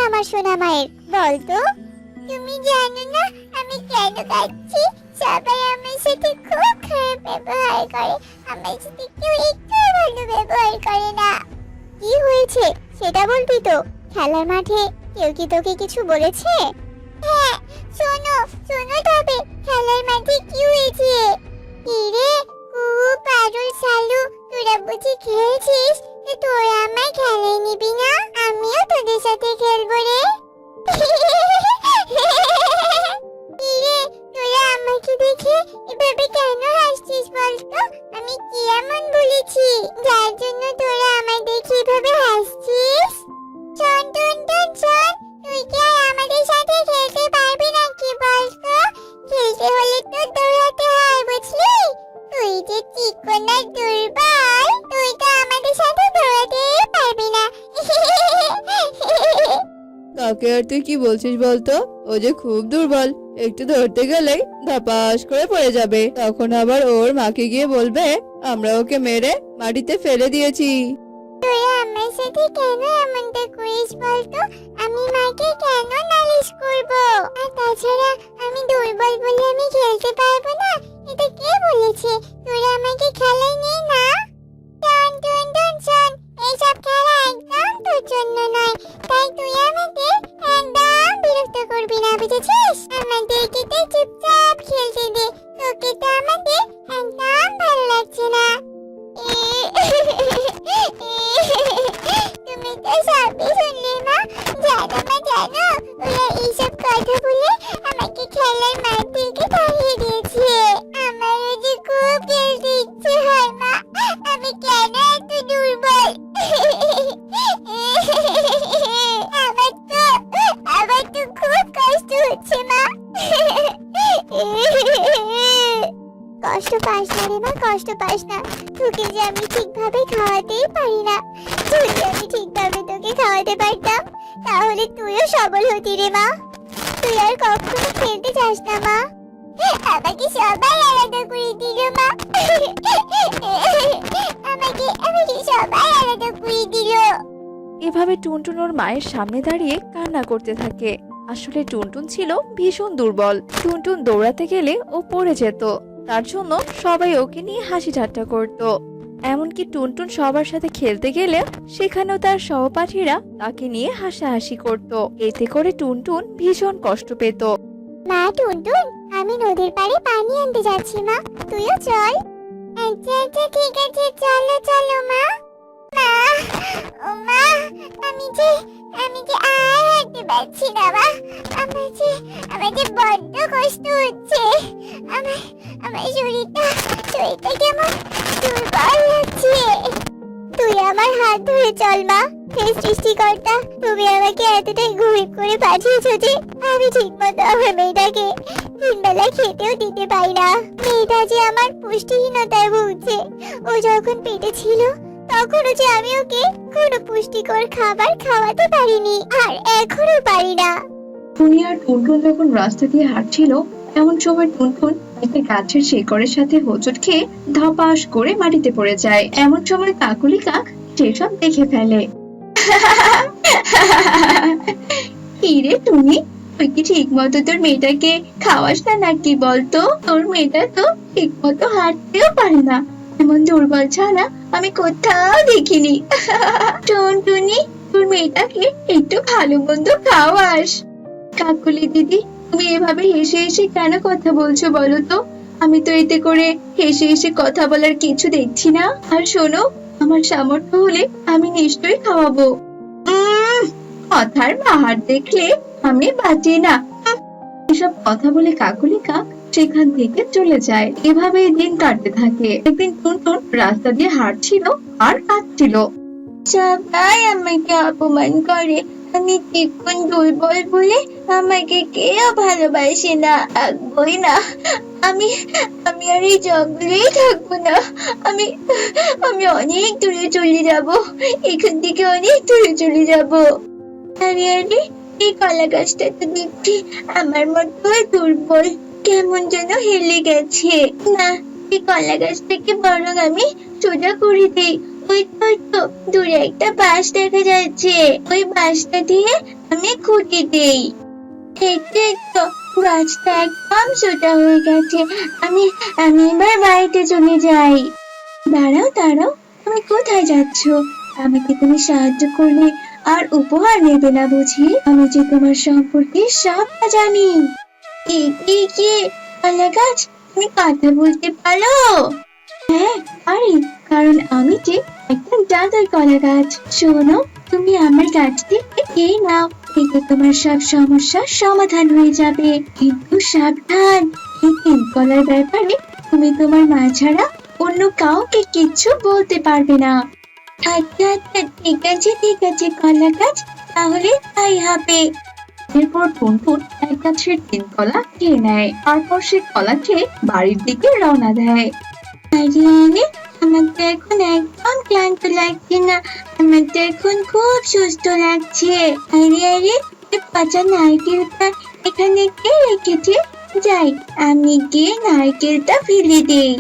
আমার সোনা মায়ের, বল তো। তুমি জানো না আমি কেন কাঁদছি? সবাই আমার সাথে খুব খারাপ ব্যবহার করে, আমার সাথে কেউ একটু ভালো ব্যবহার করে না। কি হয়েছে সেটা বলবি তো? খেলার মাঠে কেউ কি তোকে কিছু বলেছে? হ্যাঁ, শোনো শোনো তবে খেলার মাঠে কি হয়েছে। কি রে, খুব পাগল শালু, তোরা বুঝি খেলছিস? তোরা আমায় খেলায় নিবি না? আমিও তোদের সাথে খেলবো রে। কি রে, তোরা আমাকে দেখে এভাবে কেন হাসছিস বলতো? আমি কি এমন বলেছি যার জন্য তোরা আমায় দেখে এভাবে হাসছিস? শোন টুন টুন শোন, তুই কি আর আমাদের সাথে খেলতে পারবি নাকি বলতো? খেলতে হলে তো দৌড়াতে হয়, বুঝলি? তুই যে চিকন আর দুর্বল, তুই তো আমাদের সাথে দৌড়াতেই পারবি না। কাকে আর তুই কি বলছিস বলতো? ও যে খুব দুর্বল, একটু ধরতে গেলেই ধপাস করে পড়ে যাবে। তখন আবার ওর মাকে গিয়ে বলবে আমরা ওকে মেরে মাটিতে ফেলে দিয়েছি। তুই আমার সাথে কেন এমনটা করিস বলতো? আমি মাকে কেন নালিশ করব? আর তাছাড়া আমি দুর্বল বলে আমি খেলতে পারবো না, এটা কে বলেছে? তোরা আমাকে খেলায় নিয়ে না। টন টন টন শোন, এইসব খেলা একদম তোর জন্য নয়, তাই তুই আমাকে একদম বিরক্ত করবি না, বুঝেছিস? আমাদেরকে তো চুপচাপ খেলতে দে, তোকে তো আমাদের একদম ভালো লাগছে না। তুমি তো সবই শুনলে মা। জানো মা, জানো ওরা এইসব কথা বলে আমাকে খেলার মাঠ থেকে তাড়িয়ে দিয়েছে। আমারও যে খুব খেলতে ইচ্ছে হয় মা, আমি কেন এত দুর্বল? আমার তো খুব কষ্ট হচ্ছে মা। কষ্ট পাস না রে মা, কষ্ট পাস না। তোকে যে আমি ঠিকভাবে খাওয়াতেই পারি না। যদি আমি ঠিকভাবে তোকে খাওয়াতে পারতাম তাহলে তুইও সবল হতি রে মা। তুই আর কখনো খেলতে চাস না মা। আমাকে সবাই আলাদা করে দিল মা। আমাকে সবাই আলাদা করে দিল। এভাবে টুনটুন ওর মায়ের সামনে দাঁড়িয়ে কান্না করতে থাকে। আসলে টুনটুন ছিল ভীষণ দুর্বল। টুনটুন দৌড়াতে গেলে ও পড়ে যেত, তার জন্য সবাই ওকে নিয়ে হাসি ঠাট্টা করত। এমনকি টুনটুন সবার সাথে খেলতে গেলে সেখানেও তার সহপাঠীরা তাকে নিয়ে হাসাহাসি করত। এতে করে টুনটুন ভীষণ কষ্ট পেত। মা টুনটুন, আমি নদীর পাড়ে পানি আনতে যাচ্ছি মা, তুইও চল। আচ্ছা আচ্ছা ঠিক আছে, চলো চলো মা। মা, ও মা, আমি যে আর হাঁটতে পারছি না মা। আমার যে বড্ড কষ্ট হচ্ছে। আমার শরীরটা কেমন দুর্বল লাগছে। তুই আমার হাত ধরে চল মা। হে সৃষ্টিকর্তা, তুমি আমাকে এতটাই গরিব করে পাঠিয়েছো যে আমি ঠিক মতো আমার মেয়েটাকে তিনবেলা খেতেও দিতে পারি না। মেয়েটা যে আমার পুষ্টিহীনতায় ভুগছে। ও যখন পেটে ছিল তখনও যে আমি ওকে কোনো পুষ্টিকর খাবার খাওয়াতে পারিনি, আর এখনো পারি না। টুনি আর টুনটুন যখন রাস্তা দিয়ে হাঁটছিল, এমন সময় টুনটুন একটা গাছের শিকড়ের সাথে হোঁচট খেয়ে ধপাস করে মাটিতে পড়ে যায়। এমন সময় কাকুলি কাক সেসব দেখে ফেলে। কিরে টুনি, তুই কি ঠিক মতো তোর মেয়েটাকে খাওয়াস না নাকি বলতো? তোর মেয়েটা তো ঠিক মতো হাঁটতেও পারে না। এমন দুর্বল ছানা আমি কোথাও দেখিনি। টুনটুনি, তোর মেয়েটাকে একটু ভালো মন্দ খাওয়াস। কাকুলি দিদি, তুমি এভাবে হেসে হেসে কেন কথা বলছো বলো তো? আমি তো এতে করে হেসে হেসে কথা বলার কিছু দেখছি না। আর শোনো, আমার সামর্থ্য হলে আমি নিশ্চয়ই খাওয়াবো। কথার বাহার দেখলে আমি বাঁচি না। এসব কথা বলে কাকুলি কাক সেখান থেকে চলে যায়। এভাবে দিন কাটতে থাকে। একদিন টুনটুন রাস্তা দিয়ে হাঁটছিল আর কাঁদছিল। সবাই আমাকে অপমান করে, আমি চিকন দুর্বল বলে আমাকে কেউ ভালোবাসে না, থাকবোই না। আমি আমি আর এই জঙ্গলেই থাকবো না। আমি আমি অনেক দূরে চলে যাব, এখান থেকে অনেক দূরে চলে যাব। আরে আরে, এই কলা গাছটা তো দেখছি আমার মতো দুর্বল, কেমন যেন হেলে গেছে। না, এই কলা গাছটাকে বরং আমি সোজা করে দিই, ওই তো ওই তো দূরে একটা বাঁশ দেখা যাচ্ছে, ওই বাঁশটা দিয়ে আমি খুঁটি দেই। এই তো গাছটা একদম ছোট হয়ে গেছে। আমি আমি এবার বাড়িতে চলে যাই। দাঁড়াও দাঁড়াও, তুমি কোথায় যাচ্ছ? আমাকে তুমি সাহায্য করলে আর উপহার নেবে না বুঝি? আমি যে তোমার সম্পর্কে সবটা জানি। কি কলা গাছ, তুমি কথা বলতে পারো? হ্যাঁ পারি, কারণ আমি যে একটা জাদুই কলা গাছ। শোনো, তুমি আমার গাছটি খেয়ে নাও, এতে তোমার সব সমস্যার সমাধান হয়ে যাবে। কিন্তু সাবধান, এই তিন কলার ব্যাপারে তুমি তোমার মা ছাড়া অন্য কাউকে কিচ্ছু বলতে পারবে না। আচ্ছা আচ্ছা, ঠিক আছে কলা গাছ, তাহলে তাই হবে। এরপর টুনটুন এক গাছের তিন কলা খেয়ে নেয়, তারপর সে কলা খেয়ে বাড়ির দিকে রওনা দেয়। আরে আরে, আমার তো এখন একদম ক্লান্ত লাগছে না, আমার তো এখন খুব সুস্থ লাগছে। আরে আরে, ওই পচা নারকেলটা এখানে কে রেখেছে? যাই, আমি গিয়ে নারকেলটা ফেলে দেই।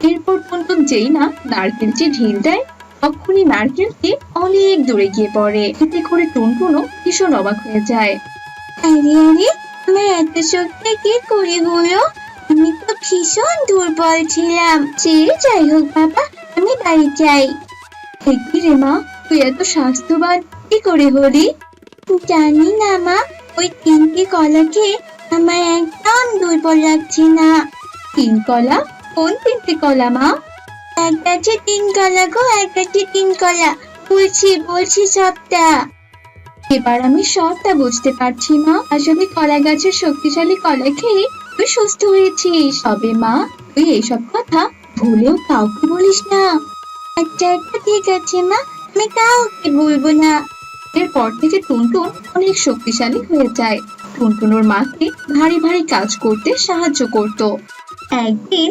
এরপর টুনটুন যেই না নারকেলটি ঢিল দেয়, তখনই নারকেলটি অনেক দূরে গিয়ে পড়ে। এতে করে টুনটুনও ভীষণ অবাক হয়ে যায়। আরে আরে, আমার এত শক্তি কি করে হলো? আমি তো ভীষণ দুর্বল ছিলাম। যে যাই হোক বাবা, আমি বাড়ি যাই। কি রে মা, তুই এত স্বাস্থ্যবান কি করে হলি? জানি না মা, ওই তিনটি কলা খেয়ে আমার একদম দুর্বল লাগছে না। তিন কলা? কোন তিনটি কলা মা? এক গাছে তিন কলা গো, এক গাছে তিন কলা। বলছি সবটা। এবার আমি সবটা বুঝতে পারছি মা। আসলে কলা গাছের শক্তিশালী কলা খেয়ে তুই সুস্থ হয়েছিস। তবে মা, তুই এইসব কথা ভুলেও কাউকে বলিস না। আচ্ছা আচ্ছা, ঠিক আছে মা, আমি কাউকে বলবো না। এরপর থেকে টুনটুন অনেক শক্তিশালী হয়ে যায়। টুনটুন ওর মাকে ভারী ভারী কাজ করতে সাহায্য করত। একদিন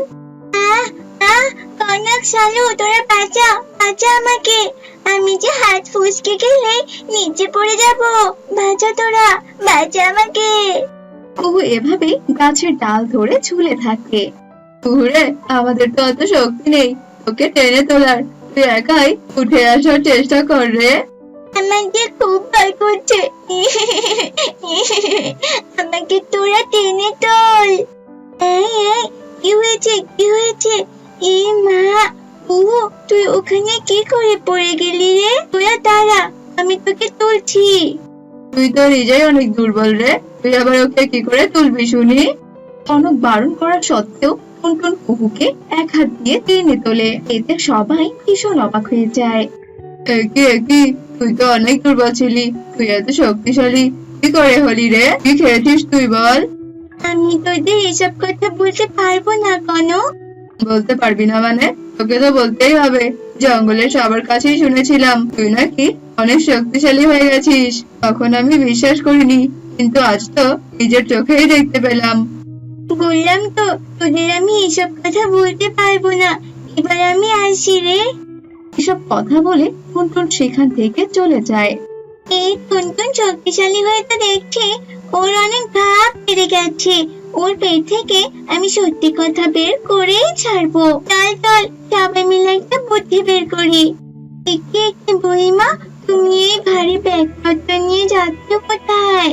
কনক শালু, তোরা বাঁচা আমাকে, আমি যে হাত ফুসকে গেলে নিচে পড়ে যাব। বাঁচা তোরা, বাঁচা আমাকে। ও এভাবে গাছের ডাল ধরে ঝুলে থাকে। ওরে, আমাদের তো অত শক্তি নেই ওকে টেনে তোলার, তুই একাই উঠে আসার চেষ্টা কর রে। আমাকে খুব ভয় করছে, আমাকে তোরা টেনে তোল। কি হয়েছে? এই মা, তুই ওখানে কি করে পড়ে গেলি রে? তোরা দাঁড়া, আমি তোকে তুলছি। তুই তো নিজেই অনেক দুর্বল রে, তুই আবার ওকে কি করে তুলবি শুনি? অনেক বারণ করা সত্ত্বেও টুনটুন কুহুকে এক হাত দিয়ে টেনে তোলে। এতে সবাই ভীষণ অবাক হয়ে যায়। কি, তুই তো অনেক দুর্বল ছিলি, তুই এত শক্তিশালী কি করে হলি রে? কি খেয়েছিস তুই বল? আমি তোদের এসব কথা বলতে পারবো না। কেন বলতে পারবি না মানে? তোকে তো বলতেই হবে, জঙ্গলের সবার কাছেই শুনেছিলাম তুই নাকি অনেক শক্তিশালী হয়ে গেছিস। তখন আমি বিশ্বাস করিনি, কিন্তু আজ তো নিজের চোখেই দেখতে পেলাম। বললাম তো তোদের আমি এসব কথা বলতে পারবো না, এবার আমি আসি রে। এসব কথা বলে টুনটুন সেখান থেকে চলে যায়। এই টুনটুন শক্তিশালী হয়ে তো দেখছি ওর অনেক ভাব বেড়ে গেছে। ওর পেট থেকে আমি সত্যি কথা বের করেই ছাড়বো। চল সবাই মিলে একটা বুদ্ধি বের করি। একটি বুড়িমা, তুমি এই ভারী ব্যাগপত্র নিয়ে যাচ্ছ কোথায়?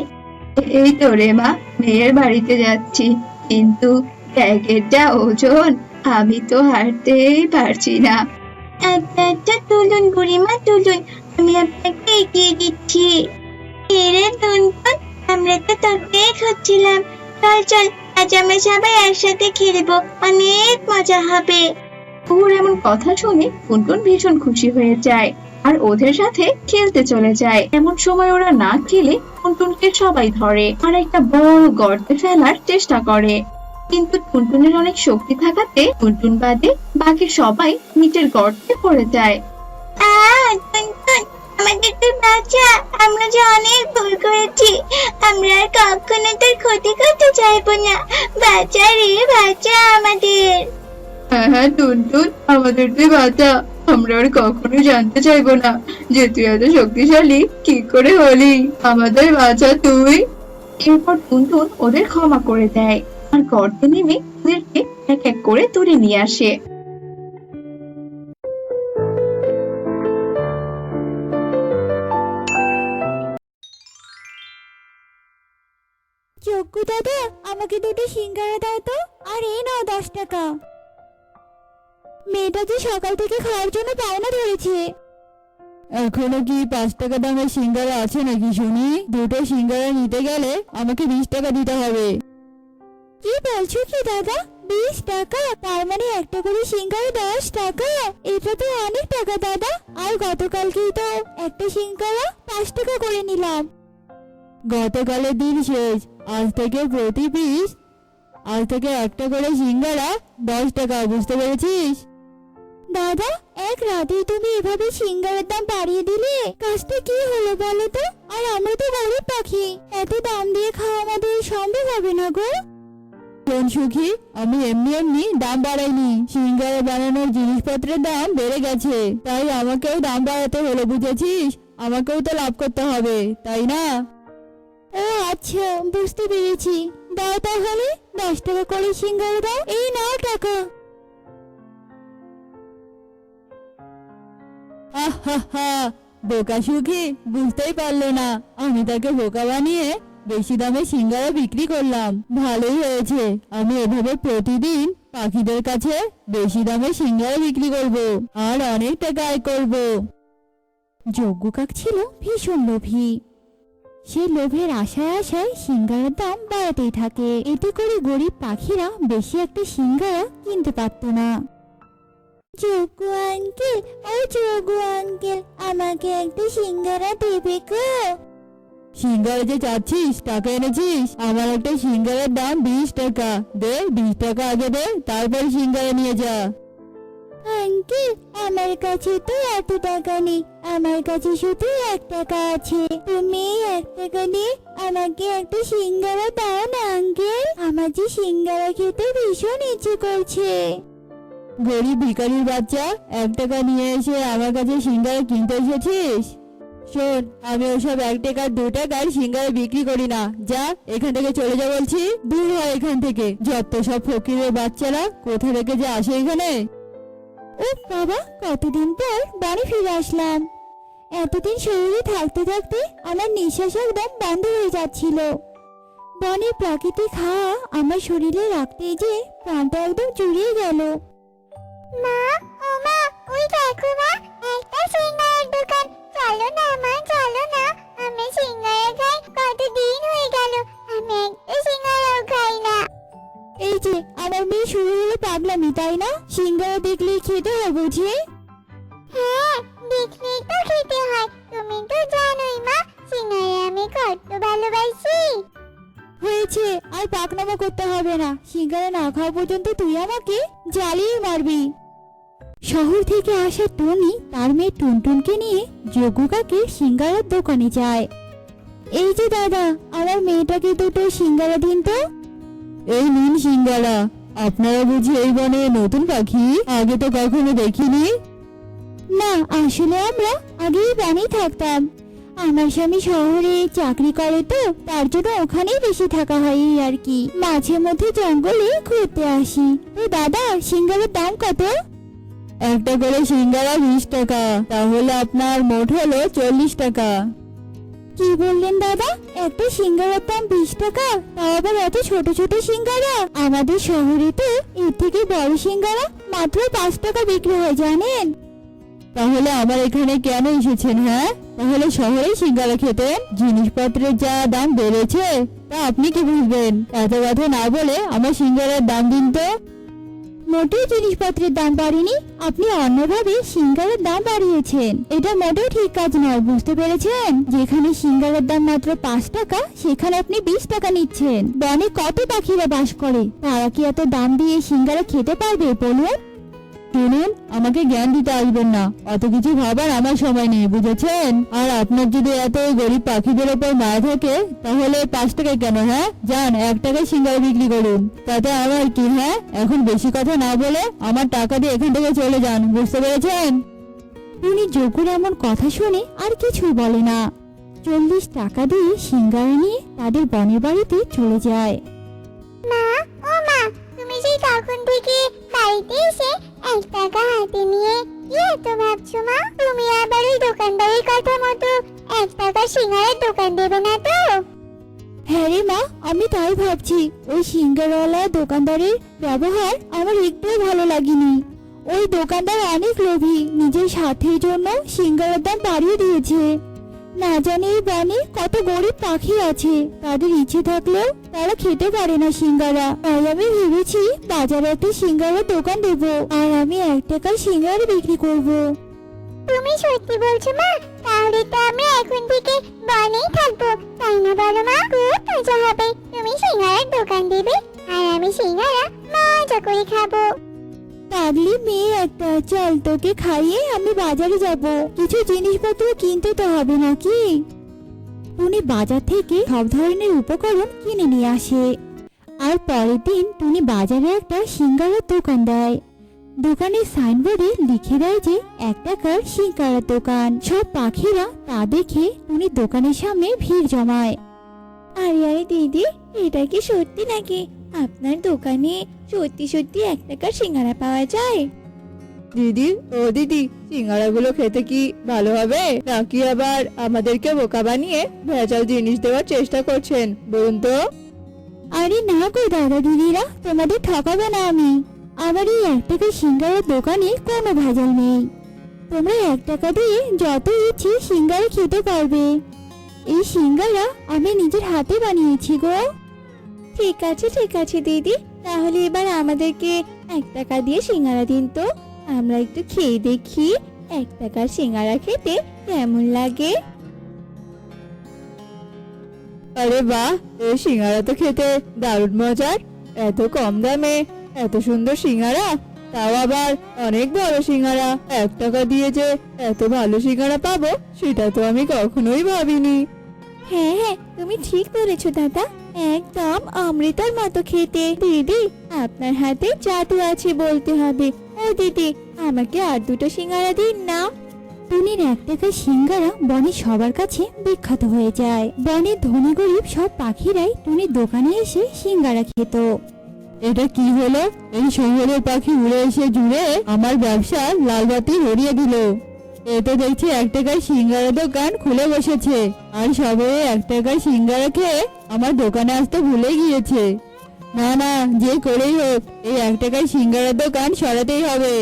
এই তো রে মা, মেয়ের বাড়িতে যাচ্ছি, কিন্তু ব্যাগের যা ওজন, আমি তো হাঁটতেই পারছি না। আচ্ছা তুলুন বুড়িমা তুলুন, আমি আপনাকে এগিয়ে দিচ্ছি। রে টুনটুন, আমরা তো তোকে খুঁজছিলাম। চল আজ আমরা সবাই একসাথে খেলবো, অনেক মজা হবে। ওর এমন কথা শুনে টুনটুন ভীষণ খুশি হয়ে যায় আর ওদের সাথে খেলতে চলে যায়। এমন সময় ওরা না খেলে টুনটুনকে সবাই ধরে আর একটা বড় গর্তে ফেলার চেষ্টা করে। কিন্তু টুনটুনের অনেক শক্তি থাকাতে টুনটুন বাদে বাকি সবাই নিচের গর্তে পড়ে যায়। টুনটুন, আমাদের তুই বাঁচা, আমরা যে অনেক ভুল করেছি, আমরা আর কখনো তোর ক্ষতি করতে চাইবো না। বাঁচা রে, বাঁচা আমাদের। হ্যাঁ টুনটুন, আমাদের তুই বাঁচা, আমরা আর কখনো জানতে চাইবো না যে তুই এত শক্তিশালী কি করে হলি। আমাদের বাঁচা তুই। এরপর টুনটুন ওদের ক্ষমা করে দেয় আর গর্তে নেমে ওদেরকে এক এক করে তুলে নিয়ে আসে। যোগ্য দাদা, আমাকে দুটো সিঙ্গারা দাও তো। আর এই নাও 10 টাকা। মেয়েটা যে সকাল থেকে খাওয়ার জন্য বায়না ধরেছে। এখনো কি 5 টাকা দামের সিঙ্গারা আছে নাকি শুনি? দুটো সিঙ্গারা নিতে গেলে আমাকে 20 টাকা দিতে হবে। কি বলছো কি দাদা, 20 টাকা? তার মানে একটা করে সিঙ্গারা 10 টাকা? এটা তো অনেক টাকা দাদা। আর গতকালকেই তো একটা সিঙ্গারা 5 টাকা করে নিলাম। গতকালের দিন শেষ, আজ থেকে প্রতি পিস, আজ থেকে একটা করে সিঙ্গারা 10 টাকা, বুঝতে পেরেছিস? দাদা, এক রাতেই তুমি এভাবে সিঙ্গারার দাম বাড়িয়ে দিলে, কাজটা কি হলো বলো তো? আর আমরা তো গরিব পাখি, এত দাম দিয়ে খাওয়া আমাদের সম্ভব হবে না গো। শোন সুখী, আমি এমনি এমনি দাম বাড়াইনি। সিঙ্গারা বানানোর জিনিসপত্রের দাম বেড়ে গেছে, তাই আমাকেও দাম বাড়াতে হলো, বুঝেছিস? আমাকেও তো লাভ করতে হবে, তাই না? ও আচ্ছা, বুঝতে পেরেছি। দাও তাহলে 10 টাকা করে সিঙ্গারা দাও। এই নাও টাকা। আহা, বোকা সুখী বুঝতেই পারলো না, আমি তাকে বোকা বানিয়ে বেশি দামে সিঙ্গারা বিক্রি করলাম। ভালোই হয়েছে, আমি এভাবে প্রতিদিন পাখিদের কাছে বেশি দামে সিঙ্গারা বিক্রি করব আর অনেক টাকা আয় করব। যজ্ঞ কাক ছিল ভীষণ লোভী। সে লোভের আশায় আশায় সিঙ্গারার দাম বাড়াতেই থাকে। এতে করে গরিব পাখিরা বেশি একটা সিঙ্গারা কিনতে পারত না। যজ্ঞ আঙ্কেল, ও যজ্ঞ আঙ্কেল, আমাকে একটা সিঙ্গারা দেবে গো? সিঙ্গারা যে চাচ্ছিস, টাকা এনেছিস? আমার একটা সিঙ্গারার দাম 20 টাকা। দে 20 টাকা আগে দে, তারপর সিঙ্গারা নিয়ে যা। আঙ্কেল, আমার কাছে তো এত টাকা নেই, আমার কাছে শুধু 1 টাকা আছে। তুমি 1 টাকা দিয়ে আমাকে একটা সিঙ্গারা দাও না আঙ্কেল, আমার যে সিঙ্গারা খেতে ভীষণ ইচ্ছে করছে। গরিব ভিখারির বাচ্চা, 1 টাকা নিয়ে এসে আমার কাছে সিঙ্গারা কিনতে এসেছিস? শোন, আমি ওসব 1 টাকা 2 টাকার সিঙ্গারা বিক্রি করি না। যা এখান থেকে চলে যা বলছি, দূর হয় এখান থেকে। যত সব ফকিরের বাচ্চারা কোথা থেকে যে আসে এখানে। ও বাবা, কতদিন পর বাড়ি ফিরে আসলাম। এতদিন শরীরে থাকতে থাকতে আমার নিঃশ্বাস একদম বন্ধ হয়ে যাচ্ছিল। বনের প্রাকৃতিক হাওয়া আমার শরীরে রাখতেই যে প্রাণটা একদম জুড়িয়ে গেল। মা, ও মা, ওই দেখো মা, একটা সিঙ্গারার দোকান। চলো না মা, চলো না, আমি সিঙ্গারা খাই কতদিন হয়ে গেল, আমি একটা সিঙ্গারাও খাই না। এই যে আমার মেয়ে শুরু হলো পাগলামি, তাই না? সিঙ্গারা দেখলে খেতে হয় বুঝি? হ্যাঁ, দেখলেই তো খেতে হয়। তুমি তো জানোই মা, সিঙ্গারা আমি কত ভালোবাসি। হয়েছে, আর পাকনামো করতে হবে না। সিঙ্গারা না খাওয়া পর্যন্ত তুই আমাকে জ্বালিয়ে মারবি। শহর থেকে আসা টনি তার মেয়ে টুনটুনকে নিয়ে যজ্ঞ কাকের সিঙ্গারার দোকানে যায়। এই যে দাদা, আমার মেয়েটাকে দুটো সিঙ্গারা দিন তো। এই নিন সিঙ্গারা। আপনারা বুঝি এই বনে নতুন পাখি? আগে তো কখনো দেখিনি। না, আসলে আমরা আগেই বনেই থাকতাম। আমার স্বামী শহরে চাকরি করে তো, তার জন্য ওখানেই বেশি থাকা হয় এই আর কি। মাঝে মধ্যে জঙ্গলে ঘুরতে আসি। তো দাদা, সিঙ্গারার দাম কত? একটা করে সিঙ্গারা 20 টাকা, তাহলে আপনার মোট হলো 40 টাকা। কি বললেন দাদা? একটা সিঙ্গারার দাম 20 টাকা, তাও আবার এত ছোট ছোট সিঙ্গারা? আমাদের শহরে তো এর থেকে বড় সিঙ্গারা মাত্র 5 টাকা বিক্রি হয় জানেন। তাহলে আমার এখানে কেন এসেছেন? হ্যাঁ, তাহলে শহরে সিঙ্গারা খেতেন। জিনিসপত্রের যা দাম বেড়েছে তা আপনি কি বুঝবেন? এত কথা না বলে আমার সিঙ্গারার দাম দিন তো। মোটেও জিনিসপত্রের দাম বাড়েনি, আপনি অন্যভাবে সিঙ্গারার দাম বাড়িয়েছেন। এটা মোটেও ঠিক কাজ নয়, বুঝতে পেরেছেন? যেখানে সিঙ্গারার দাম মাত্র 5 টাকা, সেখানে আপনি 20 টাকা নিচ্ছেন। বনে কত পাখিরা বাস করে, তারা কি এত দাম দিয়ে সিঙ্গারা খেতে পারবে বলুন? শুনুন, আমাকে জ্ঞান দিতে আসবেন না, অত কিছু ভাবার আমার সময় নেই, বুঝেছেন? আর আপনার যদি এত গরিব পাখিদের ওপর মায়া থাকে, তাহলে 5 টাকায় কেন? হ্যাঁ, যান 1 টাকায় সিঙ্গারা বিক্রি করুন, তাতে আমার কি? হ্যাঁ, এখন বেশি কথা না বলে আমার টাকা দিয়ে এখান থেকে চলে যান, বুঝতে পেরেছেন? উনি যজ্ঞর এমন কথা শুনে আর কিছুই বলে না। 40 টাকা দিয়ে সিঙ্গারা নিয়ে তাদের বনের বাড়িতে চলে যায়। মা, ও মা, তুমি সেই তখন থেকে বাড়িতে এসে 1 টাকা হাতে নিয়ে কি এত ভাবছো মা? তুমি আবার ওই দোকানদারের কথা মতো 1 টাকা সিঙ্গারার দোকান দেবে না তো? হ্যাঁ রে মা, আমি তাই ভাবছি। ওই সিঙ্গারাওয়ালা দোকানদারের ব্যবহার আমার একটুও ভালো লাগেনি। ওই দোকানদার অনেক লোভী, নিজের স্বার্থের জন্য সিঙ্গারার দাম বাড়িয়ে দিয়েছে। না জানি এই বনে কত গরিব পাখি আছে, তাদের ইচ্ছে থাকলেও তারা খেতে পারে না সিঙ্গারা। তাই আমি ভেবেছি বাজারে একটা সিঙ্গারার দোকান দেব, আর আমি 1 টাকার সিঙ্গারা বিক্রি করব। তুমি সত্যি বলছো মা? তাহলে তো আমরা এখন থেকে বনেই থাকবো, তাই না বলো মা? খুব মজা হবে। তুমি সিঙ্গারার দোকান দেবে আর আমি সিঙ্গারা মজা করে খাবো। পাগলি মেয়ে একটা, চল তোকে খাইয়ে আমি বাজারে যাব, কিছু জিনিসপত্র কিনতে তো হবে নাকি। টুনি বাজার থেকে সব ধরনের উপকরণ কিনে নিয়ে আসে। আর পরের দিন টুনি বাজারে একটা সিঙ্গারার দোকান দেয়। দোকানের সাইনবোর্ডে লিখে দেয় যে 1 টাকার সিঙ্গারার দোকান। সব পাখিরা তা দেখে টুনি দোকানের সামনে ভিড় জমায়। আরে আরে দিদি, এটা কি সত্যি নাকি আপনার দোকানে সত্যি সত্যি 1 টাকার সিঙ্গারা পাওয়া যায়? দিদি, ও দিদি, সিঙ্গারাগুলো খেতে কি ভালো হবে, নাকি আবার আমাদেরকে বোকা বানিয়ে ভেজাল জিনিস দেওয়ার চেষ্টা করছেন বলুন তো? আরে না গো দাদা দিদিরা, তোমাদের ঠকাবে না আমি। আমার এই 1 টাকার সিঙ্গারার দোকানে কোনো ভেজাল নেই। তোমরা 1 টাকা দিয়ে যত ইচ্ছে সিঙ্গারা খেতে পারবে। এই সিঙ্গারা আমি নিজের হাতে বানিয়েছি গো। ঠিক আছে দিদি, তাহলে এবার আমাদেরকে 1 টাকা দিয়ে সিঙ্গারা দিন তো, আমরা একটু খেয়ে দেখি 1 টাকার সিঙ্গারা খেতে কেমন লাগে। আরে বাহ, এই সিঙ্গারা তো খেতে দারুণ মজার। এত কম দামে এত সুন্দর সিঙ্গারা, তাও আবার অনেক বড় সিঙ্গারা। 1 টাকা দিয়ে যে এত ভালো সিঙ্গারা পাবো সেটা তো আমি কখনোই ভাবিনি। হ্যাঁ, তুমি ঠিক বলেছো দাদা, একদম অমৃতের মতো খেতে। দিদি, আপনার হাতে জাদু আছে বলতে হবে। ও দিদি, আমাকে আর 2টো সিঙ্গারা দিন না। টুনির 1 টাকার সিঙ্গারা বনে সবার কাছে বিখ্যাত হয়ে যায়। বনের ধনী গরিব সব পাখিরাই টুনির দোকানে এসে সিঙ্গারা খেত। এটা কি হলো? এই শহরের পাখি উড়ে এসে জুড়ে আমার ব্যবসা লাল বাতি ধরিয়ে দিল। এতে দেখছি 1 টাকার সিঙ্গারা দোকান খুলে বসেছে, আর সবাই 1 টাকার সিঙ্গারা খেয়ে আমার দোকানে আসতে ভুলে গিয়েছে। না না, যে করেই হোক এই 1 টাকার সিঙ্গারা দোকান সরাতেই হবে।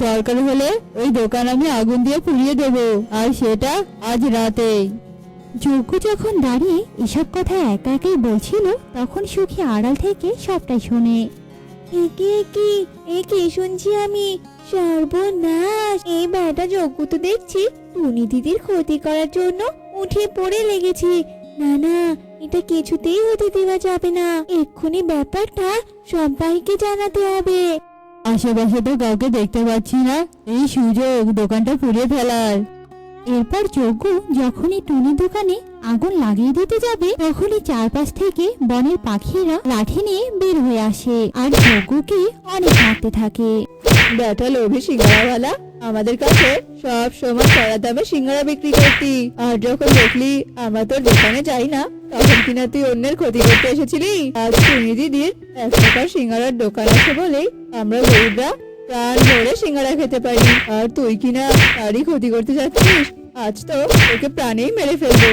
দরকার হলে ওই দোকান আমি আগুন দিয়ে পুড়িয়ে দেবো, আর সেটা আজ রাতেই। যজ্ঞ যখন দাঁড়িয়ে এসব কথা একা একাই বলছিল, তখন সুখী আড়াল থেকে সবটাই শোনে। একে শুনছি আমি, সর্বনাশ! এই বেটা যজ্ঞ তো দেখছি টুনি দিদির ক্ষতি করার জন্য উঠে পড়ে লেগেছে। না না, এটা কিছুতেই হতে দেওয়া যাবে না। এক্ষুনি ব্যাপারটা সবাইকে জানাতে হবে। আশেপাশে তো কাউকে দেখতে পাচ্ছি না, এই সুযোগ দোকানটা পুড়িয়ে ফেলার। এরপর যজ্ঞ যখনই টুনির দোকানে আগুন লাগিয়ে দিতে যাবে, তখনই চারপাশ থেকে বনের পাখিরা লাঠি নিয়ে বের হয়ে আসে আর যজ্ঞকে অনেক মারতে থাকে। ব্যাটা লোভী সিঙ্গারাওয়ালা, আমাদের কাছে সব সময় চড়া দামে সিঙ্গারা বিক্রি করতি, আর যখন দেখলি আমরা তোর দোকানে যাই না, তখন কিনা তুই অন্যের ক্ষতি করতে এসেছিলি। আজ টুনি দিদির 1 টাকার সিঙ্গারার দোকান আছে বলেই আমরা গরিবরা প্রাণ ভরে সিঙ্গারা খেতে পারি, আর তুই কিনা তারই ক্ষতি করতে যাচ্ছিস। আজ তো তোকে প্রাণেই মেরে ফেলবো।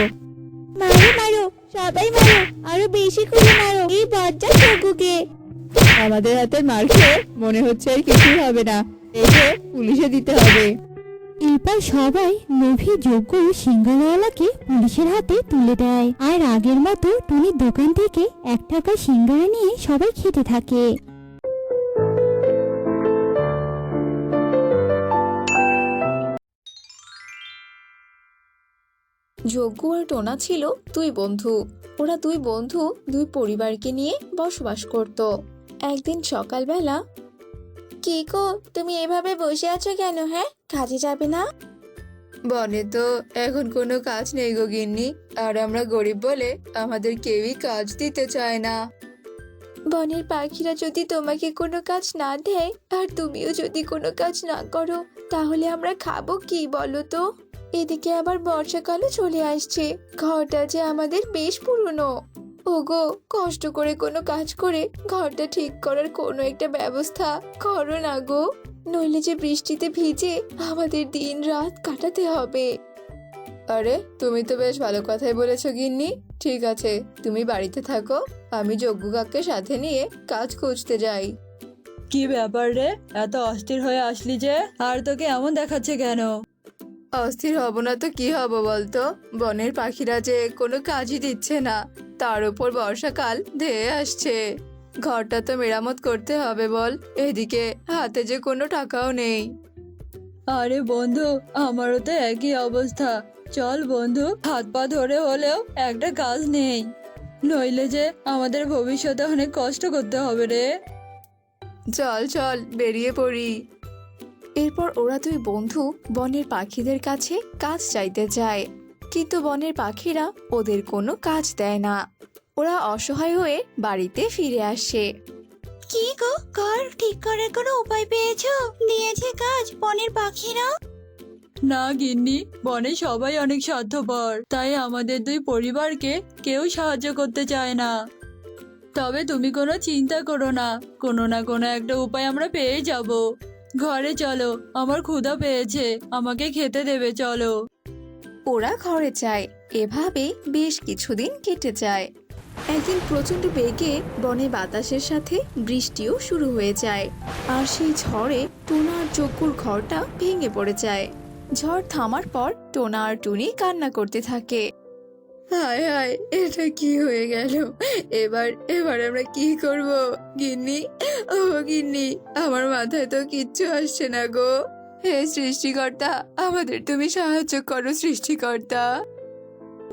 মারো মারো, সবাই মারো, আরো বেশি করে মারো এই বজ্জাত যজ্ঞকে। আমাদের হাতে মার খেয়ে মনে হচ্ছে আর কিছুই হবে না, একে পুলিশে দিতে হবে। এরপর সবাই লোভী যজ্ঞ সিঙ্গারাওয়ালাকে পুলিশের হাতে তুলে দেয়, আর আগের মতো টুনির দোকান থেকে 1 টাকা সিঙ্গারা নিয়ে সবাই খেতে থাকে। যজ্ঞ আর টোনা ছিল 2 বন্ধু। ওরা 2 বন্ধু 2 পরিবারকে নিয়ে বসবাস করত। একদিন সকালবেলা, কি গো, তুমি এভাবে বসে আছো কেন? হ্যাঁ, কাজে যাবে না? বনে তো এখন কোনো কাজ নেই গো গিন্নি, আর আমরা গরিব বলে আমাদের কেউই কাজ দিতে চায় না। বনের পাখিরা যদি তোমাকে কোনো কাজ না দেয়, আর তুমিও যদি কোনো কাজ না করো, তাহলে আমরা খাবো কি বলো তো? এদিকে আবার বর্ষাকালও চলে আসছে, ঘরটা যে আমাদের বেশ পুরনো। ওগো, কষ্ট করে কোনো কাজ করে ঘরটা ঠিক করার কোনো একটা ব্যবস্থা করো না গো, নইলে যে বৃষ্টিতে ভিজে আমাদের দিন রাত কাটাতে হবে। আরে তুমি তো বেশ ভালো কথাই বলেছো গিন্নি। ঠিক আছে, তুমি বাড়িতে থাকো, আমি যজ্ঞ কাককে সাথে নিয়ে কাজ খুঁজতে যাই। কি ব্যাপার রে, এত অস্থির হয়ে আসলি যে? আর তোকে এমন দেখাচ্ছে কেন? অস্থির হব না তো কি হব বলতো? বনের পাখিরা যে কোনো কাজই দিচ্ছে না, তার উপর বর্ষাকাল ধেয়ে আসছে। ঘরটা তো মেরামত করতে হবে বল, এদিকে হাতে যে কোনো টাকাও নেই। আরে বন্ধু, আমারও তো একই অবস্থা। চল বন্ধু, হাত পা ধরে হলেও একটা কাজ নেই, নইলে যে আমাদের ভবিষ্যতে অনেক কষ্ট করতে হবে রে। চল চল বেরিয়ে পড়ি। এরপর ওরা দুই বন্ধু বনের পাখিদের কাছে কাজ চাইতে যায়, কিন্তু বনের পাখিরা ওদের কোনো কাজ দেয় না। ওরা অসহায় হয়ে বাড়িতে ফিরে আসে। কি গো, ঘর ঠিক করার কোনো উপায় পেয়েছো? দিয়েছে কাজ বনের পাখিরা? না গিন্নি, বনে সবাই অনেক স্বার্থপর, তাই আমাদের দুই পরিবারকে কেউ সাহায্য করতে চায় না। তবে তুমি কোনো চিন্তা করো না, কোনো না কোনো একটা উপায় আমরা পেয়ে যাব। ঘরে চলো, আমার ক্ষুধা পেয়েছে, আমাকে খেতে দেবে, চলো। ওরা ঘরে যায়। এভাবে বেশ কিছুদিন কেটে যায়। একদিন প্রচন্ড বেগে বনে বাতাসের সাথে বৃষ্টিও শুরু হয়ে যায়, আর সেই ঝড়ে টোনা আর যজ্ঞুর ঘরটা ভেঙে পড়ে যায়। ঝড় থামার পর টোনা আর টুনি কান্না করতে থাকে। হায় হায়, এটা কি হয়ে গেল? এবার এবার আমরা কি করব? গিন্নি, ও গিন্নি, আমার মাথায় তো কিচ্ছু আসছে না গো। হে সৃষ্টিকর্তা, আমাদের তুমি সাহায্য করো সৃষ্টিকর্তা।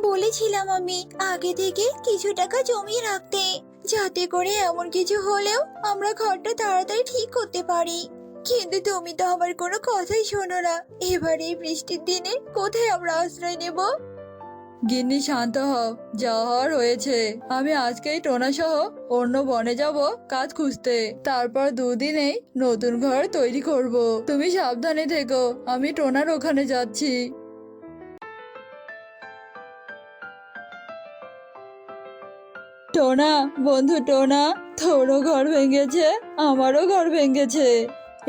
বলেছিলাম আমি আগে থেকে কিছু টাকা জমিয়ে রাখতে, যাতে করে এমন কিছু হলেও আমরা ঘরটা তাড়াতাড়ি ঠিক করতে পারি। কিন্তু তুমি তো আমার কোনো কথাই শোনো না। এবার এই বৃষ্টির দিনে কোথায় আমরা আশ্রয় নেব? গিন্নি শান্ত হও, যা হওয়ার হয়েছে। আমি আজকেই টোনা সহ অন্য বনে যাব কাজ খুঁজতে, তারপর দুদিনেই নতুন ঘর তৈরি করব। তুমি সাবধানে থেকো, আমি টোনার ওখানে যাচ্ছি। টোনা, বন্ধু টোনা, তোরও ঘর ভেঙেছে, আমারও ঘর ভেঙেছে।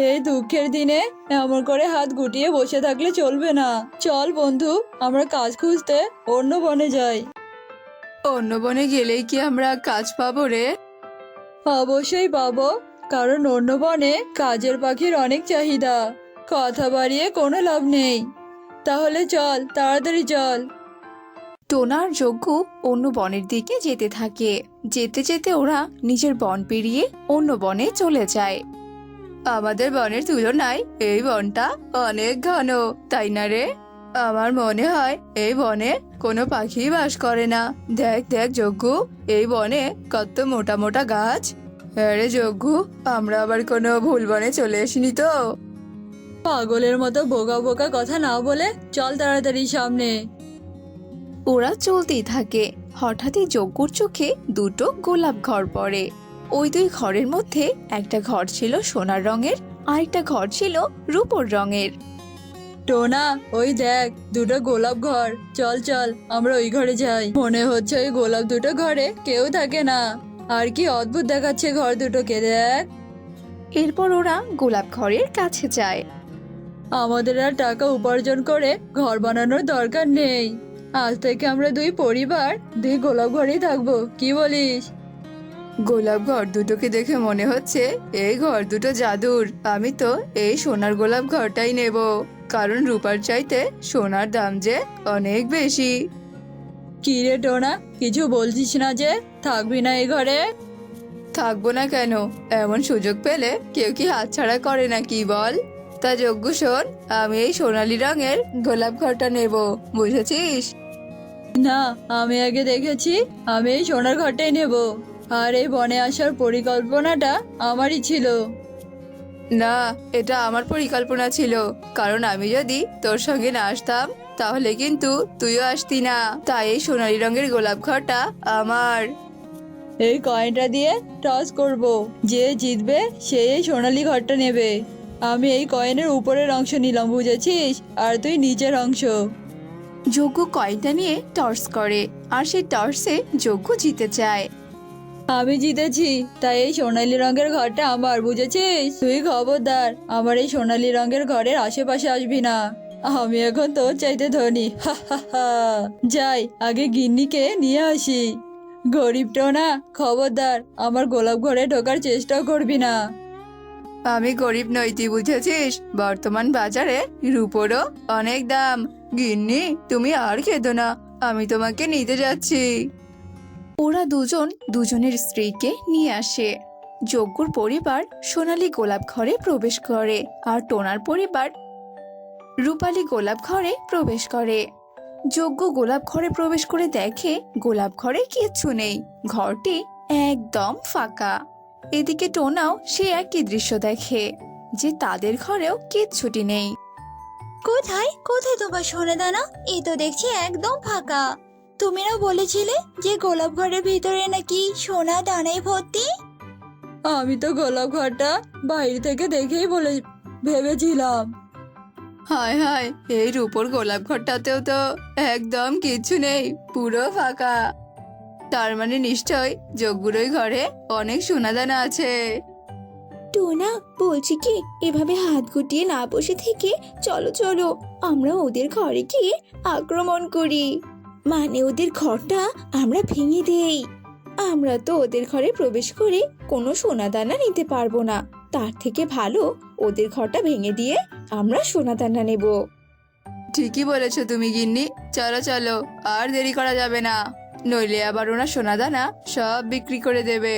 এই দুঃখের দিনে এমন করে হাত গুটিয়ে বসে থাকলে চলবে না। চল বন্ধু, আমরা কাজ খুঁজতে অন্য বনে যাই। অন্য বনে গেলেই কি আমরা কাজ পাবো রে? অবশ্যই পাবো, কারণ অন্য বনে কাজের পাখির অনেক চাহিদা। কথা বাড়িয়ে কোনো লাভ নেই। তাহলে চল, তাড়াতাড়ি চল। টোনা আর যজ্ঞ অন্য বনের দিকে যেতে থাকে। যেতে যেতে ওরা নিজের বন পেরিয়ে অন্য বনে চলে যায়। আমাদের বনের তুলনায় এই বনটা অনেক ঘন, তাই না রে? আমার মনে হয় এই বনে কোনো পাখি বাস করে না। দেখ দেখ যজ্ঞ, এই বনে কত মোটা মোটা গাছ। হ্যাঁ রে যজ্ঞ, আমরা আবার কোনো ভুল বনে চলে আসিনি তো? পাগলের মতো বোকা বোকা কথা না বলে চল তাড়াতাড়ি সামনে। ওরা চলতেই থাকে। হঠাৎই যজ্ঞর চোখে দুটো গোলাপ ঘর পড়ে। ওই দুই ঘরের মধ্যে একটা ঘর ছিল সোনার রঙের, আরেকটা ঘর ছিল রূপোর রঙের। টোনা, ওই দেখ দুটো গোলাপ ঘর, চল চল আমরা ওই ঘরে যাই। মনে হচ্ছে ওই গোলাপ দুটো ঘরে কেউ থাকে না। আর কি অদ্ভুত দেখাচ্ছে ঘর দুটোকে, দেখ। এরপর ওরা গোলাপ ঘরের কাছে যায়। আমাদের আর টাকা উপার্জন করে ঘর বানানোর দরকার নেই। আজ থেকে আমরা দুই পরিবার দুই গোলাপ ঘরেই থাকবো, কি বলিস? গোলাপ ঘর দুটোকে দেখে মনে হচ্ছে এই ঘর দুটো জাদুর। আমি তো এই সোনার গোলাপ ঘরটাই নেব, কারণ রূপার চাইতে সোনার দাম যে অনেক বেশি। কি রে টোনা, কিছু বলছিস না যে? থাকবি না এই ঘরে? থাকবো না কেন? এমন সুযোগ পেলে কেউ কি হাতছাড়া করে নাকি বল? তা যজ্ঞ শোন, আমি এই সোনালী রঙের গোলাপ ঘরটা নেব, বুঝেছিস? না, আমি আগে দেখেছি, আমি এই সোনার ঘরটাই নেব। আর এই বনে আসার পরিকল্পনাটা আমারই ছিল। না, এটা আমার পরিকল্পনা ছিল, কারণ আমি যদি তোর সঙ্গে না আসতাম তাহলে কিন্তু তুইও আসতি না। তাই এই সোনালী রঙের গোলাপ ঘরটা আমার। এই কয়েনটা দিয়ে টস করব, যে জিতবে সে এই সোনালী ঘরটা নেবে। আমি এই কয়েনের উপরের অংশ নিলাম, বুঝেছিস? আর তুই নিচের অংশ। যজ্ঞ কয়েনটা নিয়ে টর্চ করে, আর সেই টর্চে যজ্ঞ জিতে যায়। আমি জিতেছি, তাই এই সোনালী রঙের ঘরটা আমার, বুঝেছিস? তুই খবরদার আমার এই সোনালী রঙের ঘরের আশেপাশে আসবি না। আমি এখন তোর চাইতে ধনী। হা হা হা। যাই আগে গিন্নিকে নিয়ে আসি। গরিব টোনা, খবরদার আমার গোলাপ ঘরে ঢোকার চেষ্টাও করবি না। আমি গরিব নই, তুই বুঝেছিস? বর্তমান বাজারে রূপোরও অনেক দাম। গিন্নি, তুমি আর খেদো না, আমি তোমাকে নিতে যাচ্ছি। ওরা দুজন দুজনের স্ত্রীকে নিয়ে আসে। যজ্ঞর পরিবার সোনালী গোলাপ ঘরে প্রবেশ করে আর টোনার পরিবার রূপালী গোলাপ ঘরে প্রবেশ করে। যজ্ঞ গোলাপ ঘরে প্রবেশ করে দেখে গোলাপ ঘরে কিচ্ছু নেই, ঘরটি একদম ফাঁকা। এদিকে টোনাও সে একই দৃশ্য দেখে যে তাদের ঘরেও কিচ্ছুটি নেই। কোথায় কোথায় তোমার সোনা দানা? এই তো দেখছি একদম ফাঁকা। তুমি না বলেছিলে যে গোলাপ ঘরের ভিতরে নাকি সোনা দানায় ভর্তি? আমি তো গোলাপ ঘরটা বাইরে থেকে দেখেই ভেবেছিলাম। হায় হায়, এই রূপোর গোলাপ ঘরটাতেও তো একদম কিচ্ছু নেই, পুরো ফাঁকা। তার মানে নিশ্চয় যজ্ঞুর ওই ঘরে অনেক সোনাদানা আছে। টোনা, বলছি কি, এভাবে হাত গুটিয়ে না বসে থেকে চলো চলো আমরা ওদের ঘরে গিয়ে আক্রমণ করি, মানে ওদের ঘরটা আমরা ভেঙে দেই। আমরা তো ওদের ঘরে প্রবেশ করে কোনো সোনাদানা নিতে পারবো না, তার থেকে ভালো ওদের ঘরটা ভেঙে দিয়ে আমরা সোনাদানা নেব। ঠিকই বলেছো তুমি গিন্নি, চলো চলো, আর দেরি করা যাবে না, নইলে আবার ওরা সোনাদানা সব বিক্রি করে দেবে।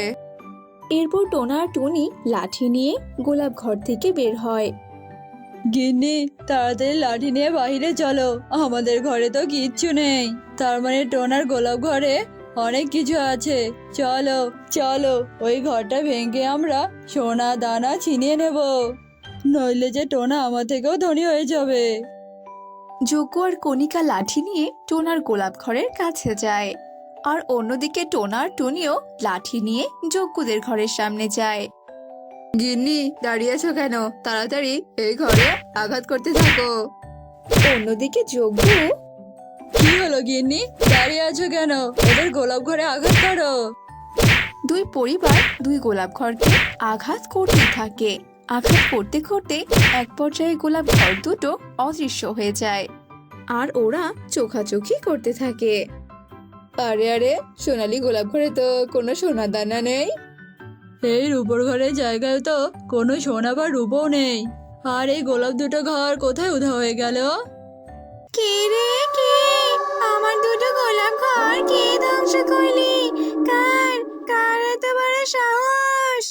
এরপর টোনা আর টুনি লাঠি নিয়ে গোলাপ ঘর থেকে বের হয়। গিন্নি, তাড়াতাড়ি লাঠি নিয়ে বাইরে চলো, আমাদের ঘরে তো কিচ্ছু নেই। তার মানে টোনার গোলাপ ঘরে অনেক কিছু আছে। চলো চলো, ওই ঘরটা ভেঙে আমরা সোনা দানা ছিনিয়ে নেব, নইলে যে টোনা আমার থেকেও ধনী হয়ে যাবে। যজ্ঞ আর কণিকা লাঠি নিয়ে টোনার গোলাপ ঘরের কাছে যায়, আর অন্যদিকে টোনা আর টুনিও লাঠি নিয়ে যজ্ঞদের ঘরের সামনে যায়। গিন্নি, দাঁড়িয়ে আছো কেন? তাড়াতাড়ি এই ঘরে আঘাত করতে থাকো। অন্যদিকে যজ্ঞ কি হলো গিন্নি, দাঁড়িয়ে আছো কেন? ওদের গোলাপ ঘরে আঘাত করো। দুই পরিবার দুই গোলাপ ঘরকে আঘাত করতে থাকে। আঘাত করতে করতে এক পর্যায়ে গোলাপ ঘর দুটো অদৃশ্য হয়ে যায়, আর ওরা চোখাচোখি করতে থাকে। আরে আরে, সোনালী গোলাপ ঘরে তো কোনো সোনা দানা নেই। এই রূপোর ঘরের জায়গায় তো কোনো সোনা বা রূপও নেই। আর এই গোলাপ দুটো ঘর কোথায় উধাও হয়ে গেল? কে রে কে? আমার দুটো গোলাপ ঘর কে ধ্বংস করলি? কার কার এত বড় সাহস?